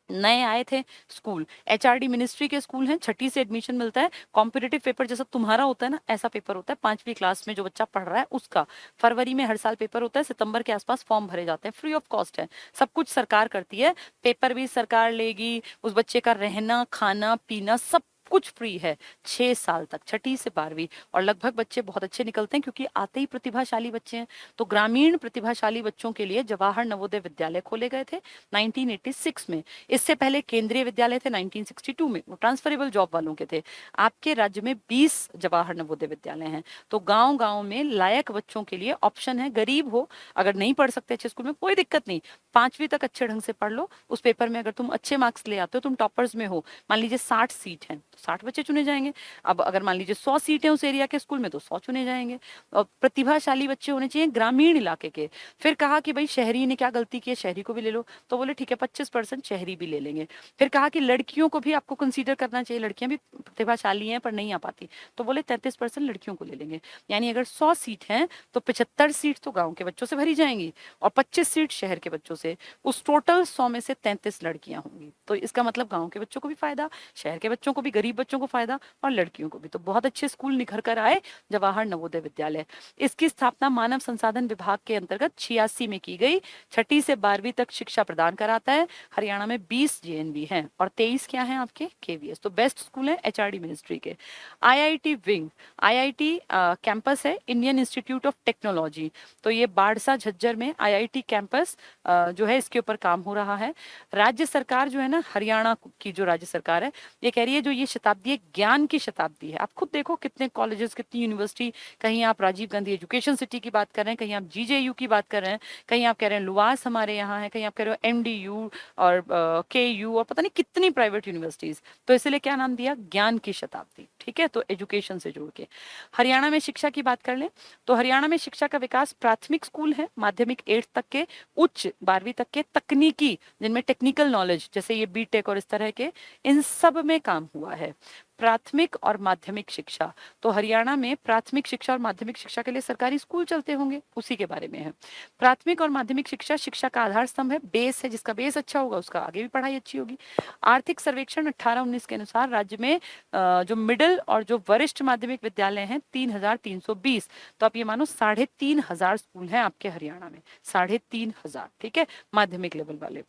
नए आए थे स्कूल, एचआरडी मिनिस्ट्री के स्कूल हैं, 6ठी से एडमिशन मिलता है। कॉम्पिटिटिव पेपर जैसा तुम्हारा होता है ना, ऐसा पेपर होता है 5वीं क्लास में जो बच्चा पढ़ रहा है उसका। फरवरी में हर साल पेपर होता है, सितंबर के आसपास फॉर्म भरे जाते हैं, फ्री ऑफ कॉस्ट है, सब कुछ सरकार करती है, पेपर भी सरकार लेगी, उस बच्चे का रहना खाना पीना सब कुछ फ्री है 6 साल तक, 6ठी से 12वीं। और लगभग बच्चे बहुत अच्छे निकलते हैं क्योंकि आते ही प्रतिभाशाली बच्चे हैं। तो ग्रामीण प्रतिभाशाली बच्चों के लिए जवाहर नवोदय विद्यालय खोले गए थे 1986 में। इससे पहले केंद्रीय विद्यालय थे 1962 में, वो ट्रांसफरेबल जॉब वालों के थे। आपके राज्य में 20 जवाहर नवोदय विद्यालय हैं। तो गांव गांव में लायक बच्चों के लिए ऑप्शन है, गरीब हो, अगर नहीं पढ़ सकते अच्छे स्कूल में कोई दिक्कत नहीं, 5वीं तक अच्छे ढंग से पढ़ लो। उस पेपर में अगर तुम अच्छे मार्क्स ले आते हो, तुम टॉपर्स में हो, मान लीजिए 60 सीट है, 60 बच्चे चुने जाएंगे। अब अगर मान लीजिए 100 सीटें उस एरिया के स्कूल में, तो 100 चुने जाएंगे। और प्रतिभाशाली बच्चे होने चाहिए ग्रामीण इलाके के। फिर कहा कि भाई शहरी ने क्या गलती की है, शहरी को भी ले लो, तो बोले ठीक है 25% शहरी भी ले लेंगे। फिर कहा कि लड़कियों को भी आपको कंसीडर करना चाहिए, लड़कियां भी प्रतिभाशाली हैं पर नहीं आ पाती, तो बोले 33% लड़कियों को ले लेंगे। यानी अगर 100 सीट हैं तो 75 सीट तो गाँव के बच्चों से भरी जाएंगी और 25 सीट शहर के बच्चों से। उस टोटल 100 में से 33 लड़कियां होंगी। तो इसका मतलब गाँव के बच्चों को भी फायदा, शहर के बच्चों को भी, गरीब बच्चों को फायदा और लड़कियों को भी। तो बहुत अच्छे स्कूल निखर कर आए जवाहर नवोदय विद्यालय। इसकी स्थापना मानव संसाधन विभाग के अंतर्गत 86 में की गई। 6ठी से 12वीं तक शिक्षा प्रदान कराता है। हरियाणा में 20 जेएनवी हैं और 23 क्या हैं आपके, केवीएस। तो बेस्ट स्कूल है एचआरडी मिनिस्ट्री के। आईआईटी विंग, आईआईटी कैंपस है इंडियन इंस्टीट्यूट ऑफ टेक्नोलॉजी। तो ये बाड़सा झज्जर में आईआईटी कैंपस जो है, इसके ऊपर काम हो रहा है। राज्य सरकार जो है ना, हरियाणा की जो राज्य सरकार है, ये कह रही है जो ये शताब्दी एक ज्ञान की शताब्दी है। आप खुद देखो कितने कॉलेजेस, कितनी यूनिवर्सिटी, कहीं आप राजीव गांधी एजुकेशन सिटी की बात कर रहे हैं, कहीं आप जीजेयू की बात कर रहे हैं, कहीं आप कह रहे हैं लुवास हमारे यहाँ है, कहीं आप कह रहे हो एमडीयू और केयू और पता नहीं कितनी प्राइवेट यूनिवर्सिटीज। तो इसलिए क्या नाम दिया, ज्ञान की शताब्दी। ठीक है, तो एजुकेशन से जोड़ के। हरियाणा में शिक्षा की बात कर लें तो हरियाणा में शिक्षा का विकास प्राथमिक स्कूल है, माध्यमिक 8 तक के, उच्च 12वीं तक के, तकनीकी जिनमें टेक्निकल नॉलेज जैसे ये बीटेक और इस तरह के, इन सब में काम हुआ है। प्राथमिक और माध्यमिक शिक्षा, तो हरियाणा में प्राथमिक शिक्षा और माध्यमिक शिक्षा के लिए सरकारी स्कूल चलते होंगे, उसी के बारे में है। प्राथमिक और माध्यमिक शिक्षा शिक्षा का आधार स्तंभ है, बेस है, जिसका बेस अच्छा होगा उसका आगे भी पढ़ाई अच्छी होगी। आर्थिक सर्वेक्षण 18-19 के अनुसार राज्य में जो मिडिल और जो वरिष्ठ माध्यमिक विद्यालय हैं 3,320, तो आप ये मानो 3,500 स्कूल हैं आपके हरियाणा में, 3,500। ठीक है, माध्यमिक लेवल वाले।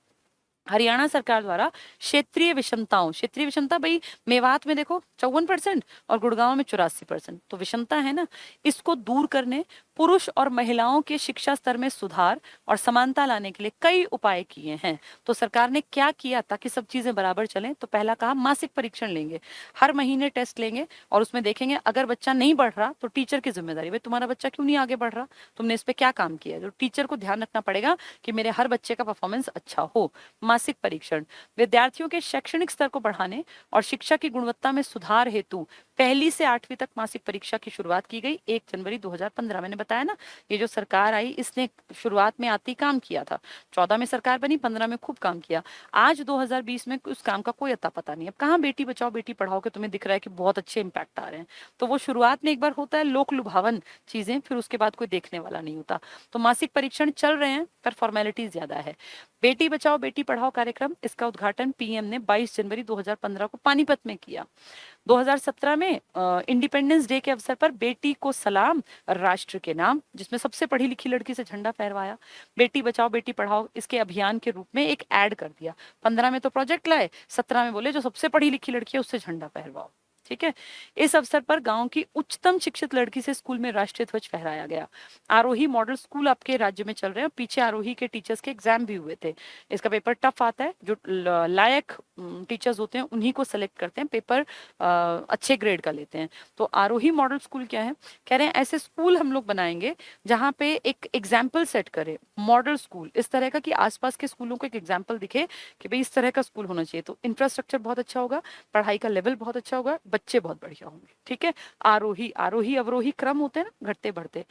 हरियाणा सरकार द्वारा क्षेत्रीय विषमताओं, क्षेत्रीय विषमता भाई मेवात में देखो 54% और गुड़गांव में 84%, तो विषमता है ना, इसको दूर करने, पुरुष और महिलाओं के शिक्षा स्तर में सुधार और समानता लाने के लिए कई उपाय किए हैं। तो सरकार ने क्या किया ताकि सब चीजें बराबर चलें, तो पहला कहा मासिक परीक्षण लेंगे, हर महीने टेस्ट लेंगे और उसमें देखेंगे अगर बच्चा नहीं बढ़ रहा तो टीचर की जिम्मेदारी, भाई तुम्हारा बच्चा क्यों नहीं आगे बढ़ रहा, तुमने इस पे क्या काम किया, जो टीचर को ध्यान रखना पड़ेगा कि मेरे हर बच्चे का परफॉर्मेंस अच्छा हो। मासिक परीक्षण, विद्यार्थियों के शैक्षणिक स्तर को बढ़ाने और शिक्षा की गुणवत्ता में सुधार हेतु 1 से 8वीं तक मासिक परीक्षा की शुरुआत की गई 1 जनवरी 2015। मैंने बताया ना, ये जो सरकार आई इसने शुरुआत में आते ही काम किया था, 14 में सरकार बनी, 15 में खूब काम किया। आज 2020 में उस काम का कोई अता पता नहीं। अब कहाँ बेटी बचाओ बेटी पढ़ाओ के तुम्हें दिख रहा है कि बहुत अच्छे इंपैक्ट आ रहे हैं, तो वो शुरुआत में एक बार होता है लोक लुभावन चीजें, फिर उसके बाद कोई देखने वाला नहीं होता। तो मासिक परीक्षण चल रहे हैं पर फॉर्मेलिटी ज्यादा है। बेटी बचाओ बेटी पढ़ाओ कार्यक्रम, इसका उद्घाटन पीएम ने 22 जनवरी 2015 को पानीपत में किया। 2017 में इंडिपेंडेंस डे के अवसर पर बेटी को सलाम राष्ट्र के नाम, जिसमें सबसे पढ़ी लिखी लड़की से झंडा फहरवाया। बेटी बचाओ बेटी पढ़ाओ इसके अभियान के रूप में एक ऐड कर दिया। 15 में तो प्रोजेक्ट लाए, 17 में बोले जो सबसे पढ़ी लिखी लड़की है उससे झंडा फहरवाओ। ठीक है, इस अवसर पर गांव की उच्चतम शिक्षित लड़की से स्कूल में राष्ट्रीय ध्वज फहराया गया। आरोही मॉडल स्कूल आपके राज्य में चल रहे हैं, पीछे आरोही के टीचर्स के एग्जाम भी हुए थे। इसका पेपर टफ आता है, जो लायक टीचर्स होते हैं उन्हीं को सेलेक्ट करते हैं, पेपर अच्छे ग्रेड का लेते हैं। तो आरोही मॉडल स्कूल क्या है, कह रहे हैं ऐसे स्कूल हम लोग बनाएंगे जहां पे एक एग्जाम्पल सेट करे, मॉडल स्कूल इस तरह का कि आसपास के स्कूलों को एक एग्जाम्पल दिखे कि भाई इस तरह का स्कूल होना चाहिए। तो इंफ्रास्ट्रक्चर बहुत अच्छा होगा, पढ़ाई का लेवल बहुत अच्छा होगा, बच्चे बहुत बढ़िया होंगे। ठीक है, आरोही आरोही अवरोही क्रम होते हैं ना, घटते बढ़ते।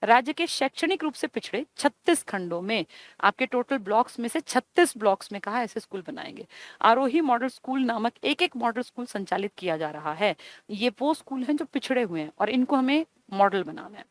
राज्य के शैक्षणिक रूप से पिछड़े 36 खंडों में, आपके टोटल ब्लॉक्स में से 36 ब्लॉक्स में कहा ऐसे स्कूल बनाएंगे। आरोही मॉडल स्कूल नामक एक मॉडल स्कूल संचालित किया जा रहा है। ये वो स्कूल हैं जो पिछड़े हुए हैं और इनको हमें मॉडल बनाना है।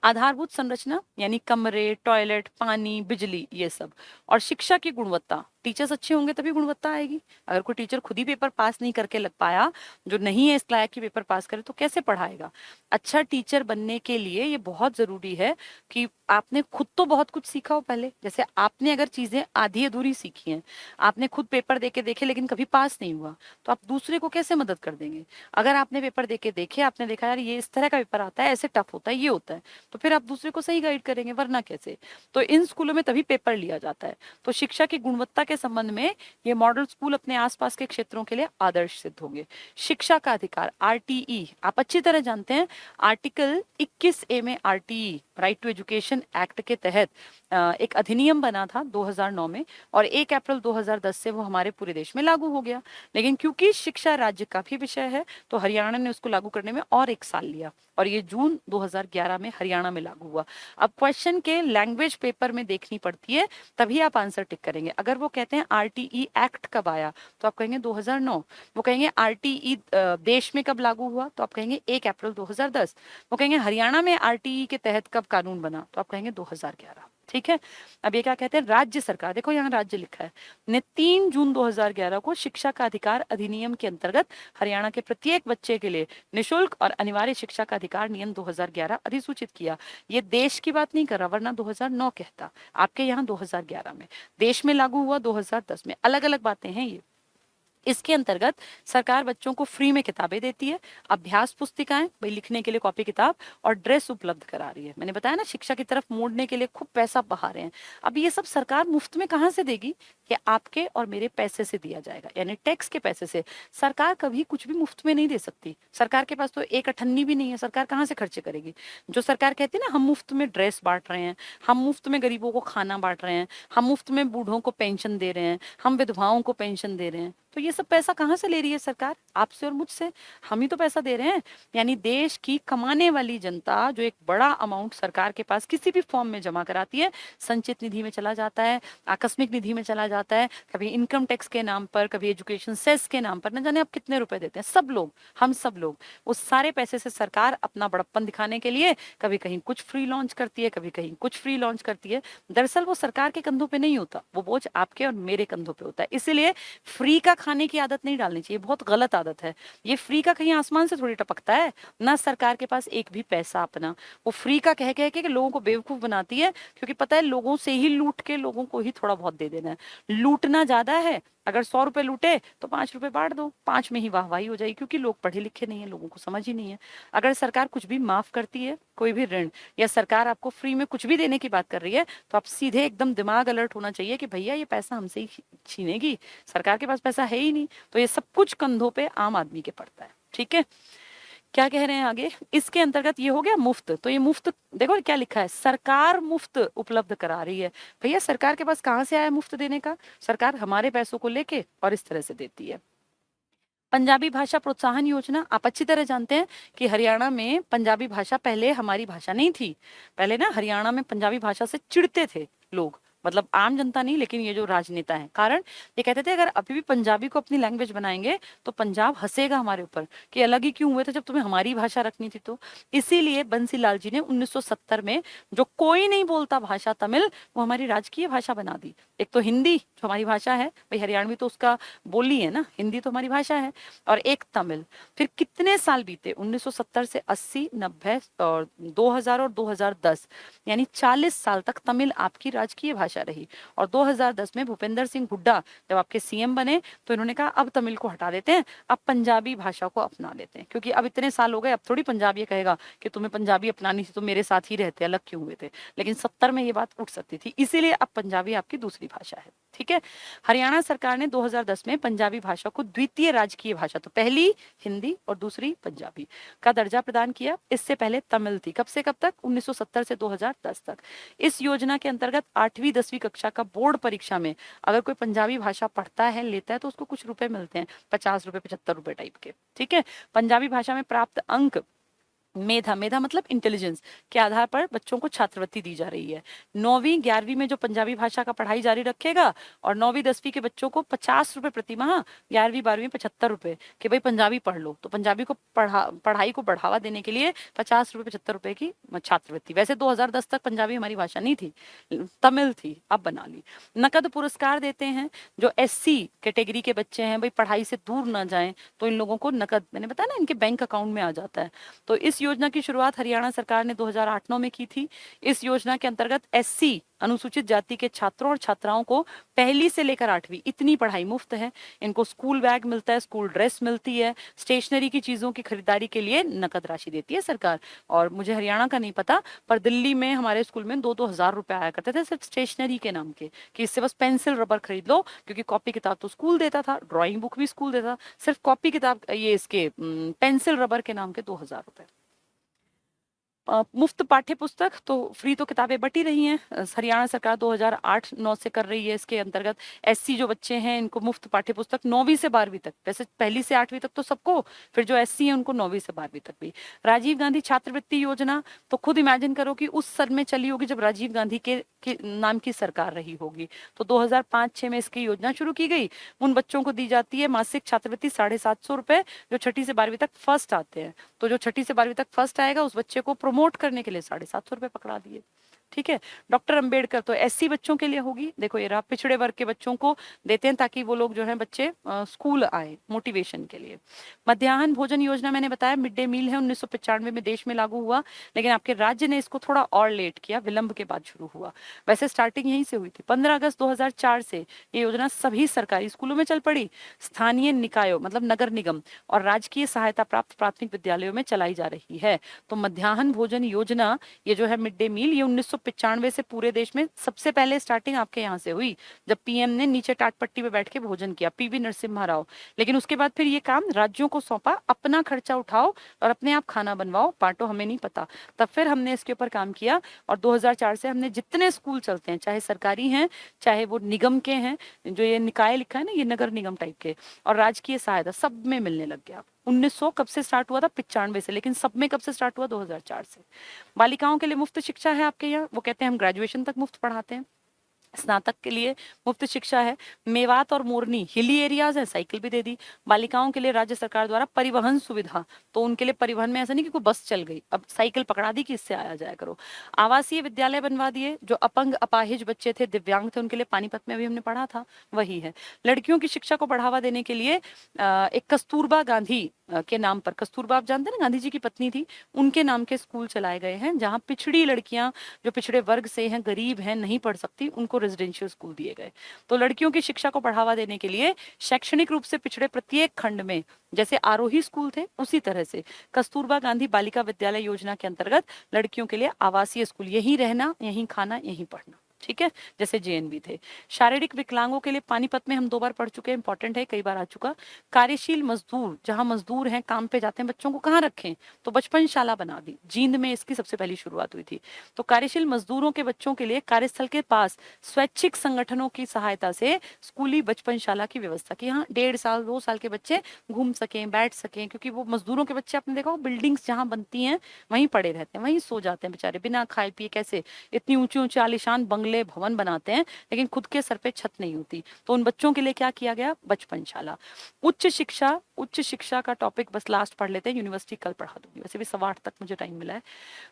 आधारभूत संरचना यानी कमरे, टॉयलेट, पानी, बिजली, ये सब, और शिक्षा की गुणवत्ता, टीचर्स अच्छे होंगे तभी गुणवत्ता आएगी। अगर कोई टीचर खुद ही पेपर पास नहीं करके लग पाया, जो नहीं है इस लायक कि पेपर पास करे, तो कैसे पढ़ाएगा। अच्छा टीचर बनने के लिए ये बहुत जरूरी है कि आपने खुद तो बहुत कुछ सीखा हो पहले। जैसे आपने अगर चीजें आधी अधूरी सीखी हैं, आपने खुद पेपर देके देखे लेकिन कभी पास नहीं हुआ, तो आप दूसरे को कैसे मदद कर देंगे। अगर आपने पेपर देके देखे, आपने देखा यार ये इस तरह का पेपर आता है, ऐसे टफ होता है, ये होता है, तो फिर आप दूसरे को सही गाइड करेंगे, वरना कैसे। तो इन स्कूलों में तभी पेपर लिया जाता है। तो शिक्षा की गुणवत्ता के संबंध में ये मॉडल स्कूल अपने आसपास के क्षेत्रों के लिए आदर्श सिद्ध होंगे। शिक्षा का अधिकार, आरटीई, आप अच्छी तरह जानते हैं, आर्टिकल 21A में RTE, right to education act के तहत एक अधिनियम बना था 2009 में, और 1 अप्रैल 2010 से वो हमारे पूरे देश में लागू हो गया। लेकिन क्योंकि शिक्षा राज्य का भी विषय है, तो हरियाणा ने उसको लागू करने में और 1 साल लिया, और ये जून 2011 में हरियाणा में लागू हुआ। अब क्वेश्चन के लैंग्वेज पेपर में देखनी पड़ती है, तभी आप आंसर टिक करेंगे। अगर वो कहते हैं आरटीई एक्ट कब आया, तो आप कहेंगे 2009। वो कहेंगे आरटीई देश में कब लागू हुआ, तो आप कहेंगे 1 अप्रैल 2010। वो कहेंगे हरियाणा में आरटीई के तहत कब कानून बना, तो आप कहेंगे 2011। ठीक है, अब ये क्या कहते हैं, राज्य सरकार, देखो यहाँ राज्य लिखा है, ने 3 जून 2011 को शिक्षा का अधिकार अधिनियम के अंतर्गत हरियाणा के प्रत्येक बच्चे के लिए निशुल्क और अनिवार्य शिक्षा का अधिकार नियम 2011 अधिसूचित किया। ये देश की बात नहीं कर रहा, वरना 2009 कहता, आपके यहाँ 2011 में, देश में लागू हुआ 2010 में, अलग अलग बातें हैं ये। इसके अंतर्गत सरकार बच्चों को फ्री में किताबें देती है, अभ्यास पुस्तिकाएं, भाई लिखने के लिए कॉपी किताब, और ड्रेस उपलब्ध करा रही है। मैंने बताया ना, शिक्षा की तरफ मोड़ने के लिए खूब पैसा बहा रहे हैं। अब ये सब सरकार मुफ्त में कहाँ से देगी? कि आपके और मेरे पैसे से दिया जाएगा, यानी टैक्स के पैसे से। सरकार कभी कुछ भी मुफ्त में नहीं दे सकती। सरकार के पास तो एक अठन्नी भी नहीं है, सरकार कहाँ से खर्चे करेगी? जो सरकार कहती है ना, हम मुफ्त में ड्रेस बांट रहे हैं, हम मुफ्त में गरीबों को खाना बांट रहे हैं, हम मुफ्त में बूढ़ों को पेंशन दे रहे हैं, हम विधवाओं को पेंशन दे रहे हैं, तो ये सब पैसा कहाँ से ले रही है सरकार? आपसे और मुझसे। हम ही तो पैसा दे रहे हैं। यानी देश की कमाने वाली जनता जो एक बड़ा अमाउंट सरकार के पास किसी भी फॉर्म में जमा कराती है, संचित निधि में चला जाता है, आकस्मिक निधि में चला जाता है, कभी इनकम टैक्स के नाम पर, कभी एजुकेशन सेस के नाम पर, न जाने आप कितने रुपए देते हैं सब लोग, हम सब लोग। उस सारे पैसे से सरकार अपना बड़प्पन दिखाने के लिए कभी कहीं कुछ फ्री लॉन्च करती है, कभी कहीं कुछ फ्री लॉन्च करती है। दरअसल वो सरकार के कंधों पे नहीं होता, वो बोझ आपके और मेरे कंधों पे होता है। इसीलिए फ्री का खाने की आदत नहीं डालनी चाहिए, बहुत गलत आदत है। ये फ्री का कहीं आसमान से थोड़ी टपकता है ना, सरकार के पास एक भी पैसा अपना। वो फ्री का कह कह के लोगों को बेवकूफ बनाती है, क्योंकि पता है लोगों से ही लूट के लोगों को ही थोड़ा बहुत दे देना है। लूटना ज्यादा है, अगर 100 रुपए लूटे तो 5 रुपए बांट दो, 5 में ही वाहवाही हो जाएगी, क्योंकि लोग पढ़े लिखे नहीं है, लोगों को समझ ही नहीं है। अगर सरकार कुछ भी माफ करती है, कोई भी ऋण, या सरकार आपको फ्री में कुछ भी देने की बात कर रही है, तो आप सीधे एकदम दिमाग अलर्ट होना चाहिए कि भैया ये पैसा हमसे ही छीनेगी, सरकार के पास पैसा है ही नहीं। तो ये सब कुछ कंधों पे आम आदमी के पड़ता है। ठीक है, क्या कह रहे हैं आगे? इसके अंतर्गत ये हो गया मुफ्त। तो ये मुफ्त देखो क्या लिखा है, सरकार मुफ्त उपलब्ध करा रही है। भैया सरकार के पास कहाँ से आया मुफ्त देने का? सरकार हमारे पैसों को लेके और इस तरह से देती है। पंजाबी भाषा प्रोत्साहन योजना, आप अच्छी तरह जानते हैं कि हरियाणा में पंजाबी भाषा पहले हमारी भाषा नहीं थी। पहले ना हरियाणा में पंजाबी भाषा से चिढ़ते थे लोग, मतलब आम जनता नहीं, लेकिन ये जो राजनेता है, कारण ये कहते थे अगर अभी भी पंजाबी को अपनी लैंग्वेज बनाएंगे तो पंजाब हंसेगा हमारे ऊपर कि अलग ही क्यों हुए थे जब तुम्हें हमारी भाषा रखनी थी। तो इसीलिए बंसीलाल जी ने 1970 में जो कोई नहीं बोलता भाषा तमिल, वो हमारी राजकीय भाषा बना दी। एक तो हिंदी जो हमारी भाषा है, भाई हरियाणवी तो उसका बोली है ना, हिंदी तो हमारी भाषा है, और एक तमिल। फिर कितने साल बीते, 1970 से 80, 90 और 2000 और 2010, यानी 40 साल तक तमिल आपकी राजकीय भाषा रही। और 2010 में भूपेंद्र सिंह हुड्डा जब आपके सीएम बने, तो इन्होंने कहा अब तमिल को हटा देते हैं, अब पंजाबी भाषा को अपना लेते हैं, क्योंकि अब इतने साल हो गए, अब थोड़ी पंजाब ये कहेगा कि तुम्हें पंजाबी अपनानी थी तो मेरे साथ ही रहते, अलग क्यों हुए थे। लेकिन 70 में ये बात उठ सकती थी, इसीलिए अब पंजाबी आपकी दूसरी भाषा है। ठीक है, हरियाणा सरकार ने 2010 में पंजाबी भाषा को द्वितीय राजकीय भाषा, तो पहली हिंदी और दूसरी पंजाबी, का दर्जा प्रदान किया। इससे पहले तमिल थी, कब से कब तक? 1970 से 2010 तक। इस योजना के अंतर्गत 8वीं 10वीं कक्षा का बोर्ड परीक्षा में अगर कोई पंजाबी भाषा पढ़ता है, लेता है, तो उसको कुछ रुपए मिलते हैं, 50 रुपए 75 रुपए टाइप के। ठीक है, पंजाबी भाषा में प्राप्त अंक, मेधा, मेधा मतलब इंटेलिजेंस के आधार पर बच्चों को छात्रवृत्ति दी जा रही है। 9वीं 11वीं में जो पंजाबी भाषा का पढ़ाई जारी रखेगा, और 9वीं 10वीं के बच्चों को 50 रुपए प्रति माह, 11वीं 12वीं 75 रुपए, कि भाई पंजाबी पढ़ लो। तो पंजाबी को पढ़ाई को बढ़ावा देने के लिए 50 रुपए 75 रुपए की छात्रवृत्ति। वैसे 2010 तक पंजाबी हमारी भाषा नहीं थी, तमिल थी, अब बना ली। नकद पुरस्कार देते हैं, जो SC कैटेगरी के बच्चे हैं, भाई पढ़ाई से दूर ना जाएं, तो इन लोगों को नकद, मैंने बताया ना, इनके बैंक अकाउंट में आ जाता है। तो इस योजना की शुरुआत हरियाणा सरकार ने 2008-9 में की थी। इस योजना के अंतर्गत SC अनुसूचित जाति के छात्रों और छात्राओं को पहली से लेकर 8वीं इतनी पढ़ाई मुफ्त है। इनको स्कूल बैग मिलता है, स्कूल ड्रेस मिलती है, स्टेशनरी की चीजों की खरीदारी के लिए नकद राशि देती है सरकार। और मुझे हरियाणा का नहीं पता, पर दिल्ली में हमारे स्कूल में 2-2 हजार रुपए आया करते थे सिर्फ स्टेशनरी के नाम के, कि इससे बस पेंसिल रबर खरीद लो, क्योंकि कॉपी किताब तो स्कूल देता था, ड्रॉइंग बुक भी स्कूल देता, सिर्फ कॉपी किताब, ये इसके पेंसिल रबर के नाम के 2000 रुपए। मुफ्त पाठ्य पुस्तक, तो फ्री तो किताबें बटी रही हैं, हरियाणा सरकार 2008-9 से कर रही है। इसके अंतर्गत SC जो बच्चे हैं इनको मुफ्त पाठ्य पुस्तक 9वीं से 12वीं तक, वैसे पहली से 8वीं तक तो सबको, फिर जो SC है उनको 9वीं से 12वीं तक भी। राजीव गांधी छात्रवृत्ति योजना, तो खुद इमेजिन करो कि उस सन में चली होगी जब राजीव गांधी के नाम की सरकार रही होगी। तो 2005-6 में इसकी योजना शुरू की गई। उन बच्चों को दी जाती है मासिक छात्रवृत्ति 750 रुपए, जो 6ठी से 12वीं तक फर्स्ट आते हैं। तो जो 6ठी से 12वीं तक फर्स्ट आएगा, उस बच्चे को प्रमोट करने के लिए 750 रुपए पकड़ा दिए। ठीक है। डॉक्टर अंबेडकर तो एससी बच्चों के लिए होगी, देखो ये रहा, पिछड़े वर्ग के बच्चों को देते हैं ताकि वो लोग जो है बच्चे स्कूल आए मोटिवेशन के लिए। मध्याह्न भोजन योजना मैंने बताया मिड डे मील है, 1995 में देश में लागू हुआ, लेकिन आपके राज्य ने इसको थोड़ा और लेट किया, विलंब के बाद शुरू हुआ। वैसे स्टार्टिंग यहीं से हुई थी। 15 अगस्त 2004 से ये योजना सभी सरकारी स्कूलों में चल पड़ी, स्थानीय निकायों मतलब नगर निगम और राजकीय सहायता प्राप्त प्राथमिक विद्यालयों में चलाई जा रही है। तो मध्याह्न भोजन योजना ये जो है मिड डे मील, ये 1995 से पूरे देश में सबसे पहले स्टार्टिंग आपके यहाँ से हुई, जब पीएम ने नीचे टाटपट्टी पे बैठ के भोजन किया, पीवी नरसिम्हा राव। लेकिन उसके बाद फिर ये काम राज्यों को सौंपा, अपना खर्चा उठाओ और अपने आप खाना बनवाओ, बांटो, हमें नहीं पता। तब फिर हमने इसके ऊपर काम किया और 2004 से हमने जितने स्कूल चलते हैं, चाहे सरकारी हैं चाहे वो निगम के हैं, जो ये निकाय लिखा है ना, ये नगर निगम टाइप के, और राजकीय सहायता, सब में मिलने लग गया। 1900 कब से स्टार्ट हुआ था? 95 से, लेकिन सब में कब से स्टार्ट हुआ? 2004 से। बालिकाओं के लिए मुफ्त शिक्षा है आपके यहाँ, वो कहते हैं हम ग्रेजुएशन तक मुफ्त पढ़ाते हैं। स्नातक के लिए मुफ्त शिक्षा है। मेवात और मोरनी हिली एरियाज है, साइकिल भी दे दी। बालिकाओं के लिए राज्य सरकार द्वारा परिवहन सुविधा, तो उनके लिए परिवहन में ऐसा नहीं कि कोई बस चल गई, अब साइकिल पकड़ा दी कि इससे आया जाया करो। आवासीय विद्यालय बनवा दिए, जो अपंग अपाहिज बच्चे थे, दिव्यांग थे, उनके लिए पानीपत में अभी हमने पढ़ा था वही है। लड़कियों की शिक्षा को बढ़ावा देने के लिए एक कस्तूरबा गांधी के नाम पर, कस्तूरबा आप जानते हैं ना, गांधी जी की पत्नी थी, उनके नाम के स्कूल चलाए गए हैं, जहां पिछड़ी लड़कियां जो पिछड़े वर्ग से हैं, गरीब हैं, नहीं पढ़ सकती, उनको रेजिडेंशियल स्कूल दिए गए। तो लड़कियों की शिक्षा को बढ़ावा देने के लिए शैक्षणिक रूप से पिछड़े प्रत्येक खंड में, जैसे आरोही स्कूल थे उसी तरह से कस्तूरबा गांधी बालिका विद्यालय योजना के अंतर्गत लड़कियों के लिए आवासीय स्कूल, यहीं रहना, यहीं खाना, यहीं पढ़ना, ठीक है, जैसे जेएनवी थे। शारीरिक विकलांगों के लिए पानीपत में हम 2 बार पढ़ चुके हैं, इंपॉर्टेंट है, कई बार आ चुका। कार्यशील मजदूर, जहां मजदूर हैं, काम पे जाते हैं, बच्चों को कहाँ रखें, तो बचपन शाला बना दी, जींद में इसकी सबसे पहली शुरुआत हुई थी। तो कार्यशील मजदूरों के बच्चों के लिए कार्यस्थल के पास स्वैच्छिक संगठनों की सहायता से स्कूली बचपन शाला की व्यवस्था की। यहाँ 1.5 साल 2 साल के बच्चे घूम सकें, बैठ सकें, क्योंकि वो मजदूरों के बच्चे आपने देखा, बिल्डिंग्स जहाँ बनती हैं वहीं पड़े रहते हैं, वहीं सो जाते हैं बेचारे, बिना खाए पिए, कैसे इतनी ऊंची ऊंची आलिशान बंगले भवन बनाते हैं, लेकिन खुद के सर पे छत नहीं होती। तो उन बच्चों के लिए क्या किया गया? बचपन शाला। उच्च शिक्षा का टॉपिक बस लास्ट पढ़ लेते हैं, यूनिवर्सिटी कल पढ़ा दूंगी, वैसे भी 8:15 तक मुझे टाइम मिला है।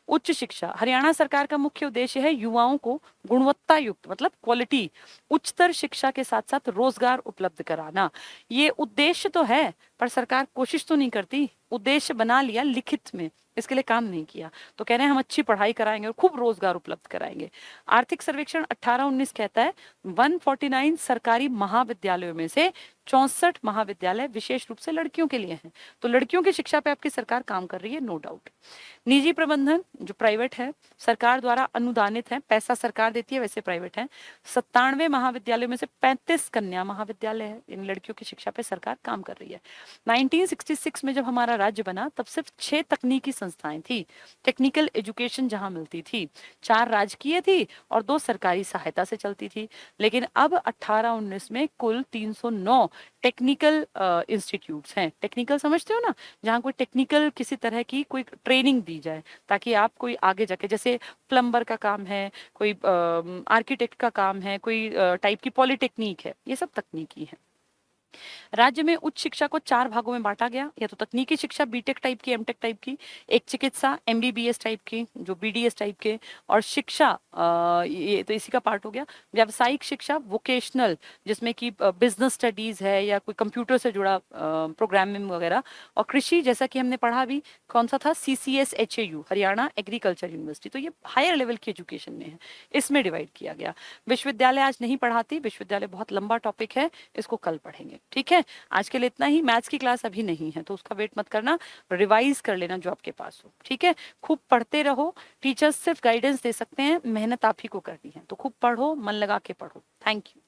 उच्च शिक्षा, हरियाणा सरकार का मुख्य उद्देश्य है युवाओं को गुणवत्ता युक्त मतलब क्वालिटी उच्चतर शिक्षा के साथ साथ रोजगार उपलब्ध कराना। ये उद्देश्य तो है, पर सरकार कोशिश तो नहीं करती, उद्देश्य बना लिया लिखित में, इसके लिए काम नहीं किया। तो कह रहे हैं हम अच्छी पढ़ाई कराएंगे और खूब रोजगार उपलब्ध कराएंगे। आर्थिक सर्वेक्षण 18-19 कहता है 149 सरकारी महाविद्यालयों में से 64 महाविद्यालय विशेष रूप से लड़कियों के लिए हैं। तो लड़कियों की शिक्षा पे आपकी सरकार काम कर रही है, नो डाउट। निजी प्रबंधन जो प्राइवेट है, सरकार द्वारा अनुदानित है, पैसा सरकार देती है, वैसे प्राइवेट है। 97 महाविद्यालयों में से 35 कन्या महाविद्यालय है, इन लड़कियों की शिक्षा पे सरकार काम कर रही है। 1966 में जब हमारा राज्य बना, तब सिर्फ 6 तकनीकी संस्थाएं थी, टेक्निकल एजुकेशन जहां मिलती थी, 4 राजकीय थी और 2 सरकारी सहायता से चलती थी। लेकिन अब 18-19 में कुल 309 टेक्निकल इंस्टीट्यूट्स हैं। टेक्निकल समझते हो ना, जहाँ कोई टेक्निकल किसी तरह की कोई ट्रेनिंग दी जाए, ताकि आप कोई आगे जाके, जैसे प्लम्बर का काम है, कोई आर्किटेक्ट का काम है, कोई टाइप की पॉलिटेक्निक है, ये सब तकनीकी है। राज्य में उच्च शिक्षा को 4 भागों में बांटा गया, या तो तकनीकी शिक्षा बीटेक टाइप की, एमटेक टाइप की, एक चिकित्सा एमबीबीएस टाइप की, जो बीडीएस टाइप के, और शिक्षा ये तो इसी का पार्ट हो गया। व्यावसायिक शिक्षा वोकेशनल, जिसमें कि बिजनेस स्टडीज है या कोई कंप्यूटर से जुड़ा प्रोग्रामिंग वगैरह, और कृषि जैसा कि हमने पढ़ा भी, कौन सा था, CCSHAU हरियाणा एग्रीकल्चर यूनिवर्सिटी, तो ये हायर लेवल की एजुकेशन में है, इसमें डिवाइड किया गया। विश्वविद्यालय आज नहीं पढ़ाती, विश्वविद्यालय बहुत लंबा टॉपिक है, इसको कल पढ़ेंगे, ठीक है। आज के लिए इतना ही, मैथ्स की क्लास अभी नहीं है तो उसका वेट मत करना, रिवाइज कर लेना जो आपके पास हो, ठीक है। खूब पढ़ते रहो, टीचर्स सिर्फ गाइडेंस दे सकते हैं, मेहनत आप ही को करनी है, तो खूब पढ़ो, मन लगा के पढ़ो। Thank you.